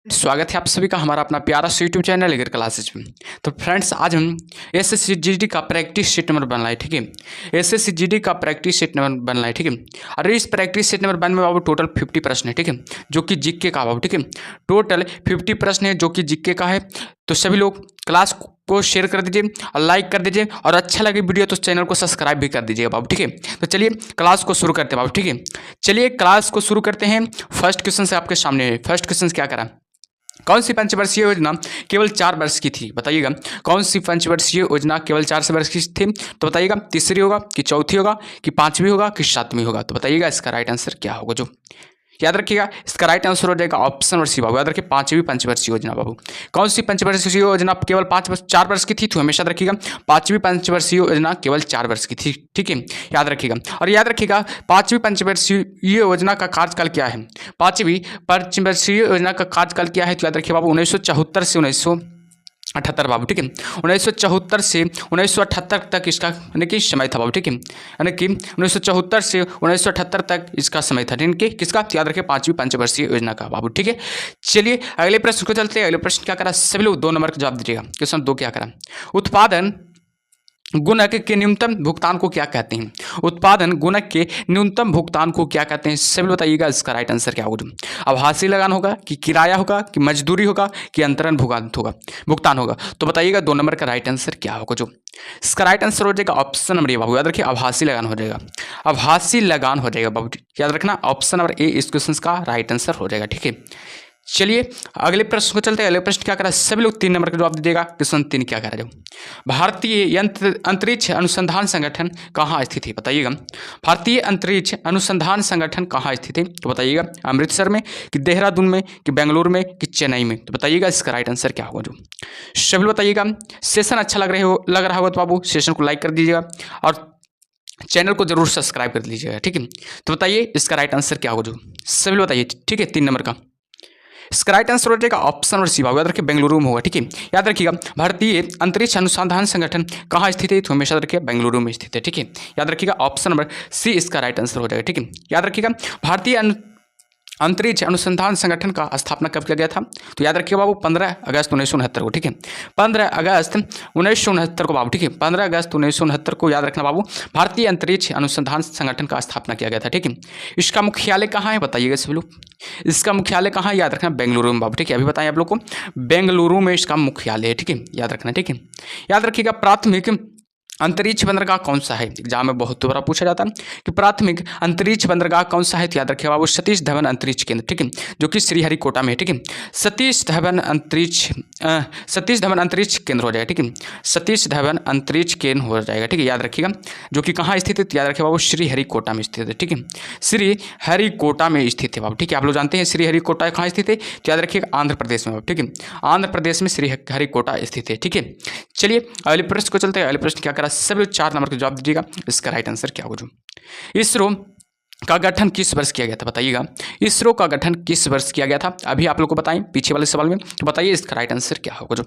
स्वागत है आप सभी का हमारा अपना प्यारा सा यूट्यूब चैनल एगर क्लासेज में। तो फ्रेंड्स, आज हम एसएससी जीडी का प्रैक्टिस सेट नंबर बनना है, ठीक है। एसएससी जीडी का प्रैक्टिस सेट नंबर बनना है, ठीक है। और इस प्रैक्टिस सेट नंबर 1 में बाबू टोटल 50 प्रश्न है, ठीक है, जो कि जीके का बाबू, ठीक है। टोटल 50 प्रश्न है जो कि जीके का है। तो सभी लोग क्लास को शेयर कर दीजिए और लाइक कर दीजिए, और अच्छा लगे वीडियो तो चैनल को सब्सक्राइब भी कर दीजिएगा बाबू, ठीक है। तो चलिए क्लास को शुरू करते हैं बाबू, ठीक है। चलिए क्लास को शुरू करते हैं। फर्स्ट क्वेश्चन से आपके सामने है। फर्स्ट क्वेश्चन क्या करा, कौन सी पंचवर्षीय योजना केवल 4 वर्ष की थी, बताइएगा। कौन सी पंचवर्षीय योजना केवल 4 वर्ष की थी, तो बताइएगा तीसरी होगा कि चौथी होगा कि पांचवी होगा कि सातवीं होगा। तो बताइएगा इसका राइट आंसर क्या होगा। जो याद रखिएगा इसका राइट आंसर हो जाएगा ऑप्शन नंबर सी बाबू। याद रखिए पांचवी पंचवर्षीय योजना बाबू। कौन सी पंचवर्षीय योजना केवल 4 वर्ष की थी, तो हमेशा रखिएगा पांचवी पंचवर्षीय योजना केवल 4 वर्ष की थी, ठीक है। याद रखिएगा, और याद रखिएगा पांचवी पंचवर्षीय योजना का कार्यकाल क्या है। पांचवी पंचवर्षीय योजना का कार्यकाल क्या है, तो याद रखिए बाबू 1974 से 1978 बाबू, ठीक है। 1974 से 1978 तक इसका यानी कि समय था बाबू, ठीक है। यानी कि 1974 से 1978 तक इसका समय था, यानी कि किसका, याद रखिए पांचवी पंचवर्षीय योजना का बाबू, ठीक है। चलिए अगले प्रश्न को चलते हैं। अगले प्रश्न क्या करा, सभी लोग 2 नंबर का जवाब दीजिएगा। क्वेश्चन 2 क्या करा, उत्पादन गुणक के न्यूनतम भुगतान को क्या कहते हैं। उत्पादन गुणक के न्यूनतम भुगतान को क्या कहते हैं, सभी बताइएगा इसका राइट आंसर क्या होगा। आभासी लगान होगा कि किराया होगा कि मजदूरी होगा कि अंतरण भुगतान होगा। तो बताइएगा 2 नंबर का राइट आंसर क्या होगा। जो इसका राइट आंसर हो जाएगा ऑप्शन नंबर ए बाबू। याद रखिए आभासी लगान हो जाएगा, आभासी लगान हो जाएगा बाबू। याद रखना ऑप्शन नंबर ए इस क्वेश्चन का राइट आंसर हो जाएगा, ठीक है। चलिए अगले प्रश्न को चलते हैं। अगले प्रश्न क्या करा, सभी लोग 3 नंबर का जवाब दीजिएगा। क्वेश्चन 3 क्या करा, जो भारतीय अंतरिक्ष अनुसंधान संगठन कहाँ स्थित है, बताइएगा। भारतीय अंतरिक्ष अनुसंधान संगठन कहाँ स्थित है, तो बताइएगा अमृतसर में कि देहरादून में कि बेंगलुरु में कि चेन्नई में। तो बताइएगा इसका राइट आंसर क्या होगा। जो सभी लोग बताइएगा। सेशन अच्छा लग रहा होगा तो बाबू सेशन को लाइक कर दीजिएगा और चैनल को जरूर सब्सक्राइब कर लीजिएगा, ठीक है। तो बताइए इसका राइट आंसर क्या होगा। जो सभी लोग बताइए, ठीक है। 3 नंबर का इसका राइट आंसर हो जाएगा ऑप्शन नंबर सी बाबू। याद रखिए बेंगलुरु में होगा, ठीक है। याद रखिएगा भारतीय अंतरिक्ष अनुसंधान संगठन कहाँ स्थित है, तो हमेशा रखिए बेंगलुरु में स्थित है, ठीक है। याद रखिएगा ऑप्शन नंबर सी इसका राइट आंसर हो जाएगा, ठीक है। याद रखिएगा भारतीय अंतरिक्ष अनुसंधान संगठन का स्थापना कब किया गया था, तो याद रखिए बाबू 15 अगस्त 1969 को, ठीक है। 15 अगस्त 1969 को बाबू, ठीक है। 15 अगस्त 1969 को याद रखना बाबू भारतीय अंतरिक्ष अनुसंधान संगठन का स्थापना किया गया था, ठीक है। इसका मुख्यालय कहाँ है, बताइएगा सभी लोग। इसका मुख्यालय कहाँ है, याद रखना बेंगलुरु में बाबू, ठीक है। अभी बताएं आप लोग को, बेंगलुरु में इसका मुख्यालय है, ठीक है। याद रखना, ठीक है। याद रखिएगा प्राथमिक अंतरिक्ष बंदरगाह कौन सा है, एग्जाम में बहुत बार पूछा जाता है कि प्राथमिक अंतरिक्ष बंदरगाह कौन सा है, तो याद रखिए बाबू सतीश धवन अंतरिक्ष केंद्र, ठीक है, जो कि श्रीहरिकोटा में है, ठीक है। सतीश धवन अंतरिक्ष केंद्र हो जाएगा, ठीक है। सतीश धवन अंतरिक्ष केंद्र हो जाएगा, ठीक है। याद रखिएगा जो कि कहाँ स्थित है, तो याद रखिए बाबू श्रीहरिकोटा में स्थित है, ठीक है। श्रीहरिकोटा में स्थित है बाबू, ठीक है। आप लोग जानते हैं श्रीहरिकोटा कहाँ स्थित है, तो याद रखिएगा आंध्र प्रदेश में, ठीक है। आंध्र प्रदेश में श्रीहरिकोटा स्थित है, ठीक है। चलिए अगले प्रश्न को चलते हैं। अगले प्रश्न क्या करा, सभी 4 नंबर का जवाब दीजिएगा। इसका राइट आंसर क्या होगा। इसरो का गठन किस वर्ष किया गया था, बताइएगा। इसरो का गठन किस वर्ष किया गया था, अभी आप लोग को बताएं पीछे वाले सवाल में। तो बताइए इसका राइट आंसर क्या होगा। जो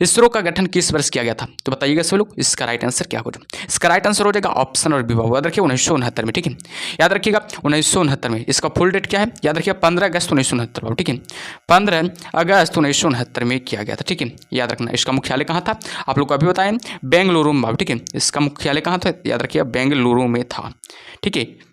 इसरो का गठन किस वर्ष किया गया था, तो बताइएगा सभी लोग इसका राइट आंसर क्या होगा। इसका राइट आंसर हो जाएगा ऑप्शन और बी बाबू। याद रखिए 1969 में, ठीक है। याद रखिएगा 1969 में। इसका फुल डेट क्या है, याद रखिए 15 अगस्त 1969 बाबू, ठीक है। 15 अगस्त 1969 में किया गया था, ठीक है। याद रखना इसका मुख्यालय कहाँ था, आप लोग को अभी बताएं बेंगलुरु में बाबू, ठीक है। इसका मुख्यालय कहाँ था, याद रखिए बेंगलुरु में था, ठीक है।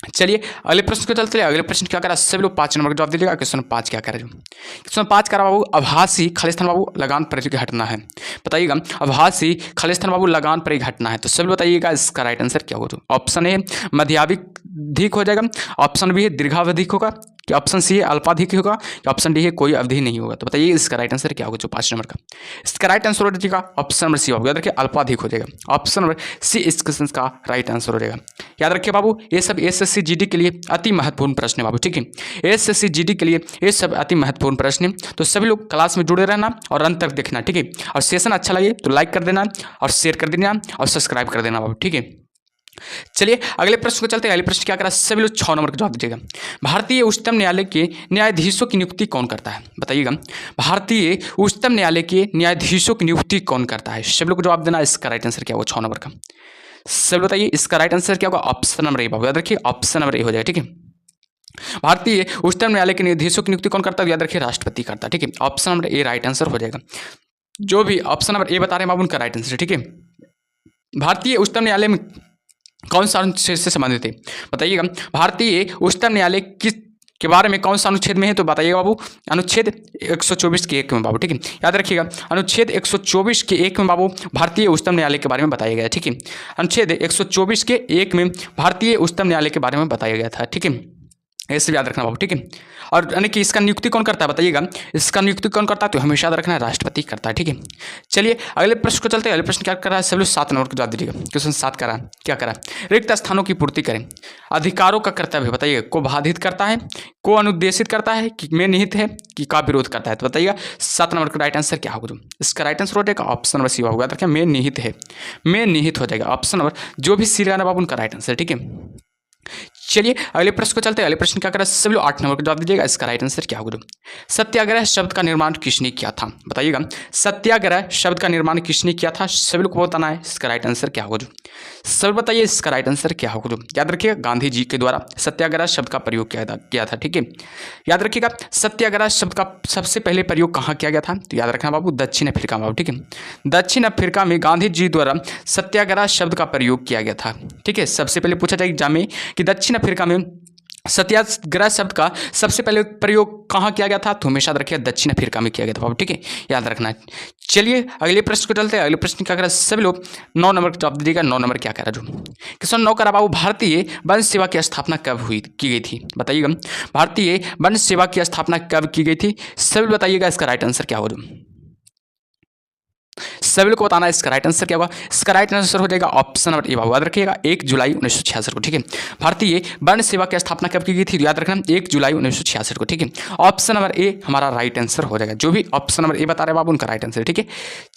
चलिए अगले प्रश्न को चलते हैं। अगले प्रश्न क्या करा, सभी लोग 5 नंबर का जवाब दीजिएगा। क्वेश्चन 5 क्या करा, जो क्वेश्चन 5 करा बाबू आभासी खालिस्तान बाबू लगान पर एक घटना है, बताइएगा। आभासी खालिस्तान बाबू लगान पर एक घटना है, तो सभी बताइएगा इसका राइट आंसर क्या होगा। ऑप्शन ए मध्यावधिक हो जाएगा, ऑप्शन बी है दीर्घावधिक होगा, कि ऑप्शन सी है अल्पाधिक होगा, कि ऑप्शन डी है कोई अवधि नहीं होगा। तो बताइए इसका राइट आंसर क्या होगा। जो 5 नंबर का इसका राइट आंसर हो जाएगा ऑप्शन नंबर सी होगा। याद रखिए अल्पाधिक हो जाएगा, ऑप्शन नंबर सी इस क्वेश्चन का राइट आंसर हो जाएगा। याद रखिए बाबू ये सब एसएससी जीडी के लिए अति महत्वपूर्ण प्रश्न है बाबू, ठीक है। एसएससी जीडी के लिए ये सब अति महत्वपूर्ण प्रश्न है। तो सभी लोग क्लास में जुड़े रहना और अंत तक देखना, ठीक है। और सेशन अच्छा लगे तो लाइक कर देना और शेयर कर देना और सब्सक्राइब कर देना बाबू, ठीक है। चलिए अगले प्रश्न को चलते हैं। अगले प्रश्न क्या करा, सभी लोग 6 नंबर का जवाब दीजिएगा। भारतीय उच्चतम न्यायालय के न्यायाधीशों की नियुक्ति कौन करता है, बताइएगा। भारतीय उच्चतम न्यायालय के न्यायाधीशों की नियुक्ति कौन करता है, सभी लोग को जवाब देना। इसका राइट आंसर क्या होगा 6 नंबर का, सभी बताइए इसका राइट आंसर क्या होगा। ऑप्शन नंबर ए बाबू, याद रखिए ऑप्शन नंबर ए हो जाएगा, ठीक है। भारतीय उच्चतम न्यायालय के न्यायाधीशों की नियुक्ति कौन करता है? याद रखिए राष्ट्रपति करता है। ठीक है, option number A right answer हो जाएगा। जो भी ऑप्शन नंबर ए बता रहे हैं बाबू उनका राइट आंसर। ठीक है, भारतीय उच्चतम न्यायालय में कौन सा अनुच्छेद से संबंधित है? बताइएगा। भारतीय उच्चतम न्यायालय किस के बारे में कौन सा अनुच्छेद में है? तो बताइएगा बाबू, अनुच्छेद 124 के 1 में बाबू। ठीक है, याद रखिएगा अनुच्छेद 124 के 1 में बाबू भारतीय उच्चतम न्यायालय के बारे में बताया गया है। ठीक है, अनुच्छेद 124 के 1 में भारतीय उच्चतम न्यायालय के बारे में बताया गया था। ठीक है, ऐसे याद रखना बाबू। ठीक है, और यानी कि इसका नियुक्ति कौन करता है? बताइएगा, इसका नियुक्ति कौन करता है? तो हमेशा याद रखना है राष्ट्रपति करता है। ठीक है, चलिए अगले प्रश्न को चलते हैं। अगले प्रश्न क्या कर रहा है? सब लोग 7 नंबर को जवाब दीजिएगा। क्वेश्चन 7 करा क्या करा? रिक्त स्थानों की पूर्ति करें। अधिकारों का कर्तव्य बताइएगा, को बाधित करता है, को अनुद्देशित करता है, कि में निहित है, कि का विरोध करता है? तो बताइएगा 7 नंबर का राइट आंसर क्या होगा? जो इसका राइट आंसर हो जाएगा ऑप्शन नंबर सी होगा। देखिए में निहित है, में निहित हो जाएगा ऑप्शन नंबर जो भी सी लगाना बाबू उनका राइट आंसर। ठीक है, चलिए अगले प्रश्न को चलते हैं। अगले प्रश्न क्या करा? सब लोग 8 नंबर का जवाब दीजिएगा। इसका राइट आंसर क्या होगा? सत्याग्रह शब्द का निर्माण किसने किया था? बताइएगा, सत्याग्रह शब्द का निर्माण किसने किया था? सभी लोग को बताना है। इसका राइट आंसर क्या होगा? सब बताइए इसका राइट आंसर क्या होगा? याद रखिएगा गांधी जी के द्वारा सत्याग्रह शब्द का प्रयोग किया था। ठीक है, याद रखिएगा सत्याग्रह शब्द का सबसे पहले प्रयोग कहाँ किया गया था? तो याद रखना बाबू दक्षिण अफ्रीका में बाबू। ठीक है, दक्षिण अफ्रीका में गांधी जी द्वारा सत्याग्रह शब्द का प्रयोग किया गया था। ठीक है, सबसे पहले पूछा जाए एग्जाम में कि दक्षिण अफ्रीका में सत्याग्रह शब्द का सबसे पहले प्रयोग कहाँ किया गया था? तो हमेशा याद रखिएगा दक्षिण अफ्रीका में किया गया था बाबू। ठीक है, याद रखना है। चलिए अगले प्रश्न को चलते हैं। अगले प्रश्न क्या करा? सभी लोग 9 नंबर का जवाब दीजिएगा। 9 नंबर क्या करा? जो क्वेश्चन 9 करा बाबू, भारतीय वन सेवा की स्थापना कब की गई थी? बताइएगा भारतीय वन सेवा की स्थापना कब की गई थी? सभी बताइएगा इसका राइट आंसर क्या होगा? सभी लोग को बताना है इसका राइट आंसर क्या होगा। इसका राइट आंसर हो जाएगा ऑप्शन नंबर ए बाबू। याद रखिएगा 1 जुलाई 1966 को। ठीक है, भारतीय वन सेवा की स्थापना कब की गई थी? याद रखना 1 जुलाई 1966 को। ठीक है, ऑप्शन नंबर ए हमारा राइट आंसर हो जाएगा। जो भी ऑप्शन नंबर ए बता रहे बाबू उनका राइट आंसर। ठीक है,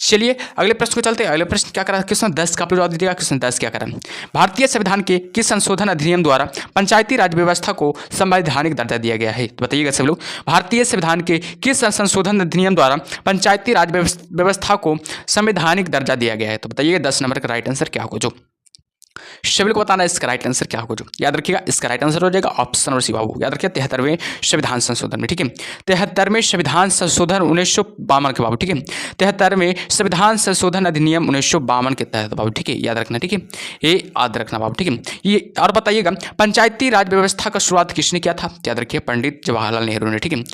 चलिए अगले प्रश्न को चलते हैं। अगले प्रश्न क्या करा? क्वेश्चन 10 का आप जवाब दीजिएगा। क्वेश्चन 10 क्या करा? भारतीय संविधान के किस संशोधन अधिनियम द्वारा पंचायती राज व्यवस्था को संवैधानिक दर्जा दिया गया है? तो बताइएगा सब लोग, भारतीय संविधान के किस संशोधन अधिनियम द्वारा पंचायती राज व्यवस्था को संवैधानिक दर्जा दिया गया है? तो बताइए 10 नंबर का राइट आंसर क्या होगा? जो सभी को बताना है इसका राइट आंसर क्या होगा? जो याद रखिएगा इसका राइट आंसर हो जाएगा ऑप्शन नंबर सी बाबू। याद रखिए 73वें संविधान संशोधन में। ठीक है, 73वें संविधान संशोधन 1952 के बाबू। ठीक है, 73वें संविधान संशोधन अधिनियम 1952 के तहत बाबू। ठीक है, याद रखना। ठीक है, ये याद रखना बाबू। ठीक है, ये और बताइएगा पंचायती राज व्यवस्था का शुरुआत किसने किया था? याद रखिए पंडित जवाहरलाल नेहरू ने। ठीक है,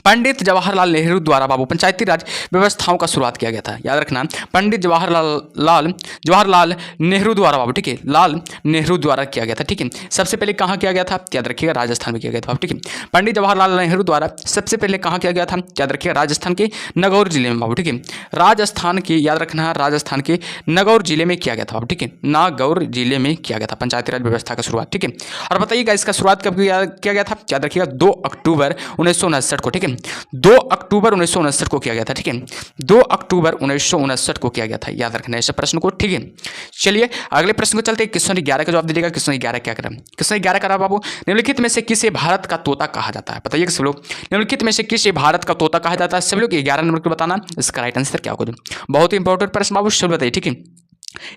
पंडित जवाहरलाल नेहरू द्वारा बाबू पंचायती राज व्यवस्थाओं का शुरुआत किया गया था। याद रखना पंडित जवाहरलाल नेहरू द्वारा बाबू। ठीक है, लाल नेहरू द्वारा किया गया था। ठीक है, सबसे पहले कहाँ किया गया था? याद रखिएगा राजस्थान में किया गया था। ठीक है, पंडित जवाहरलाल नेहरू द्वारा सबसे पहले कहाँ किया गया था? याद रखिएगा राजस्थान के नागौर जिले में बाबू। ठीक है, राजस्थान के याद रखना राजस्थान के नागौर जिले में किया गया था बाबू। ठीक है, नागौर जिले में किया गया था पंचायती राज व्यवस्था का शुरुआत। ठीक है, और बताइएगा इसका शुरुआत कब किया गया था? याद रखिएगा 2 अक्टूबर 1959 को। ठीक है, 2 अक्टूबर 1959 को किया गया था। ठीक है, 2 अक्टूबर 1959 को किया गया था। याद रखना ऐसे प्रश्न को। ठीक है, चलिए अगले प्रश्न को चलते हैं। क्वेश्चन 11 का जवाब दीजिएगा। क्वेश्चन 11 क्या करा? क्वेश्चन 11 करा बाबू, निम्नलिखित में से किसे भारत का तोता कहा जाता है? बताइए सब लोग, निम्नलिखित में से किसे भारत का तोता कहा जाता है? सब लोग 11 नंबर को बताना इसका राइट आंसर क्या होगा? बहुत ही इंपॉर्टेंट प्रश्न बाबू, सब बताइए। ठीक है,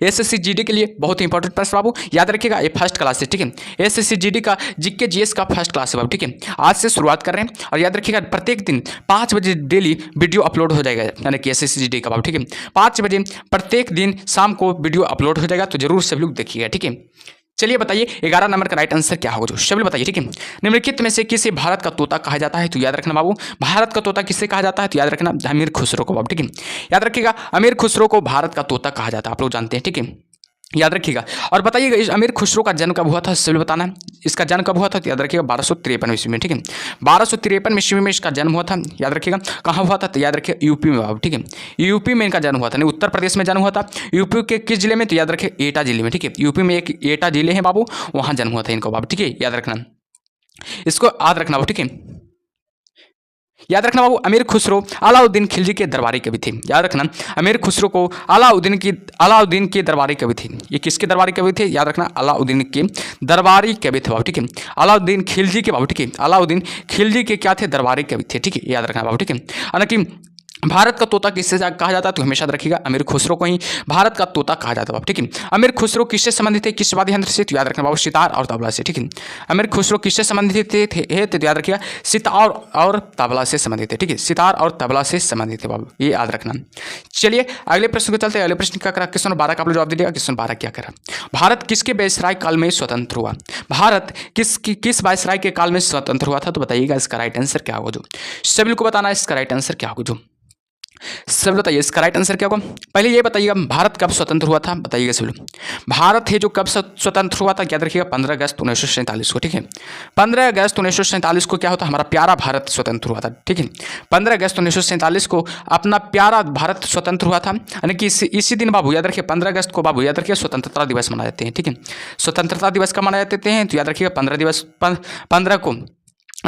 एसएससी जीडी के लिए बहुत ही इंपॉर्टेंट प्रश्न बाबू, याद रखिएगा ये फर्स्ट क्लास है। ठीक है, एसएससी जीडी का जीके जीएस का फर्स्ट क्लास है बाबू। ठीक है, आज से शुरुआत कर रहे हैं और याद रखिएगा प्रत्येक दिन 5 बजे डेली वीडियो अपलोड हो जाएगा, यानी कि एसएससी जीडी का बाबू। ठीक है, 5 बजे प्रत्येक दिन शाम को वीडियो अपलोड हो जाएगा, तो जरूर सब लोग देखिएगा। ठीक है, चलिए बताइए 11 नंबर का राइट आंसर क्या होगा? जो सब लोग बताइए। ठीक है, निम्नलिखित में से किसे भारत का तोता कहा जाता है? तो याद रखना बाबू भारत का तोता किसे कहा जाता है? तो याद रखना अमीर खुसरो को बाबू। ठीक है, याद रखिएगा अमीर खुसरो को भारत का तोता कहा जाता है, आप लोग जानते हैं। ठीक है, याद रखिएगा और बताइएगा इस अमीर खुसरो का जन्म कब हुआ था? सभी बताना है इसका जन्म कब हुआ था? तो याद रखिएगा 1253 ईस्वी में। ठीक है, 1253 ईस्वी में इसका जन्म हुआ था। याद रखिएगा कहाँ हुआ था? तो याद रखिए यूपी में बाबू। ठीक है, यूपी में इनका जन्म हुआ था, नहीं उत्तर प्रदेश में जन्म हुआ था। यूपी के किस जिले में? तो याद रखिए एटा जिले में। ठीक है, यूपी में एक एटा जिले है बाबू, वहाँ जन्म हुआ था इनको बाबू। ठीक है, याद रखना इसको, याद रखना बाबू। ठीक है, याद रखना बाबू अमीर खुसरो अलाउद्दीन खिलजी के दरबारी कवि थे। याद रखना अमीर खुसरो को अलाउद्दीन के दरबारी कवि थे। ये किसके दरबारी कवि थे? याद रखना अलाउद्दीन के दरबारी कवि थे बाबू। ठीक है, अलाउद्दीन खिलजी के बाबू। ठीक है, अलाउद्दीन खिलजी के क्या थे? दरबारी कवि थे। ठीक है, याद रखना बाबू। ठीक है, हालांकि भारत का तोता किससे कहा जाता है, तो हमेशा याद रखिएगा अमीर खुसरो को ही भारत का तोता कहा जाता है, ठीक है। अमीर खुसरो किससे संबंधित है, किस वाद्य यंत्र से, तो याद रखना बाबू सितार और तबला से, ठीक है। अमीर खुसरो किससे संबंधित है, तो याद रखिएगा सितार और तबला से संबंधित है, ठीक है। सितार और तबला से संबंधित है बाबू, ये याद रखना। चलिए अगले प्रश्न को चलते हैं। अगले प्रश्न क्या करा, क्वेश्चन 12 का आप लोग जवाब दीजिएगा। क्वेश्चन 12 क्या करा, भारत किसके वायसराय काल में स्वतंत्र हुआ, भारत किस वायसराय के काल में स्वतंत्र हुआ था, तो बताइएगा इसका राइट आंसर क्या होगा। जो सभी लोग को बताना है इसका राइट आंसर क्या होगा। जो सब बताइए इसका राइट आंसर क्या होगा। पहले ये बताइएगा भारत कब स्वतंत्र हुआ था, बताइएगा सब लोग। भारत है जो कब स्वतंत्र हुआ था, याद रखिएगा 15 अगस्त 1947 को, ठीक है। 15 अगस्त 1947 को क्या होता, हमारा प्यारा भारत स्वतंत्र हुआ था, ठीक है। 15 अगस्त 1947 को अपना प्यारा भारत स्वतंत्र हुआ था, यानी कि इसी दिन बाबू याद रखिए 15 अगस्त को बाबू याद रखिए स्वतंत्रता दिवस मनाए जाते हैं, ठीक है। स्वतंत्रता दिवस कब मनाए जाते हैं, तो याद रखिएगा 15 को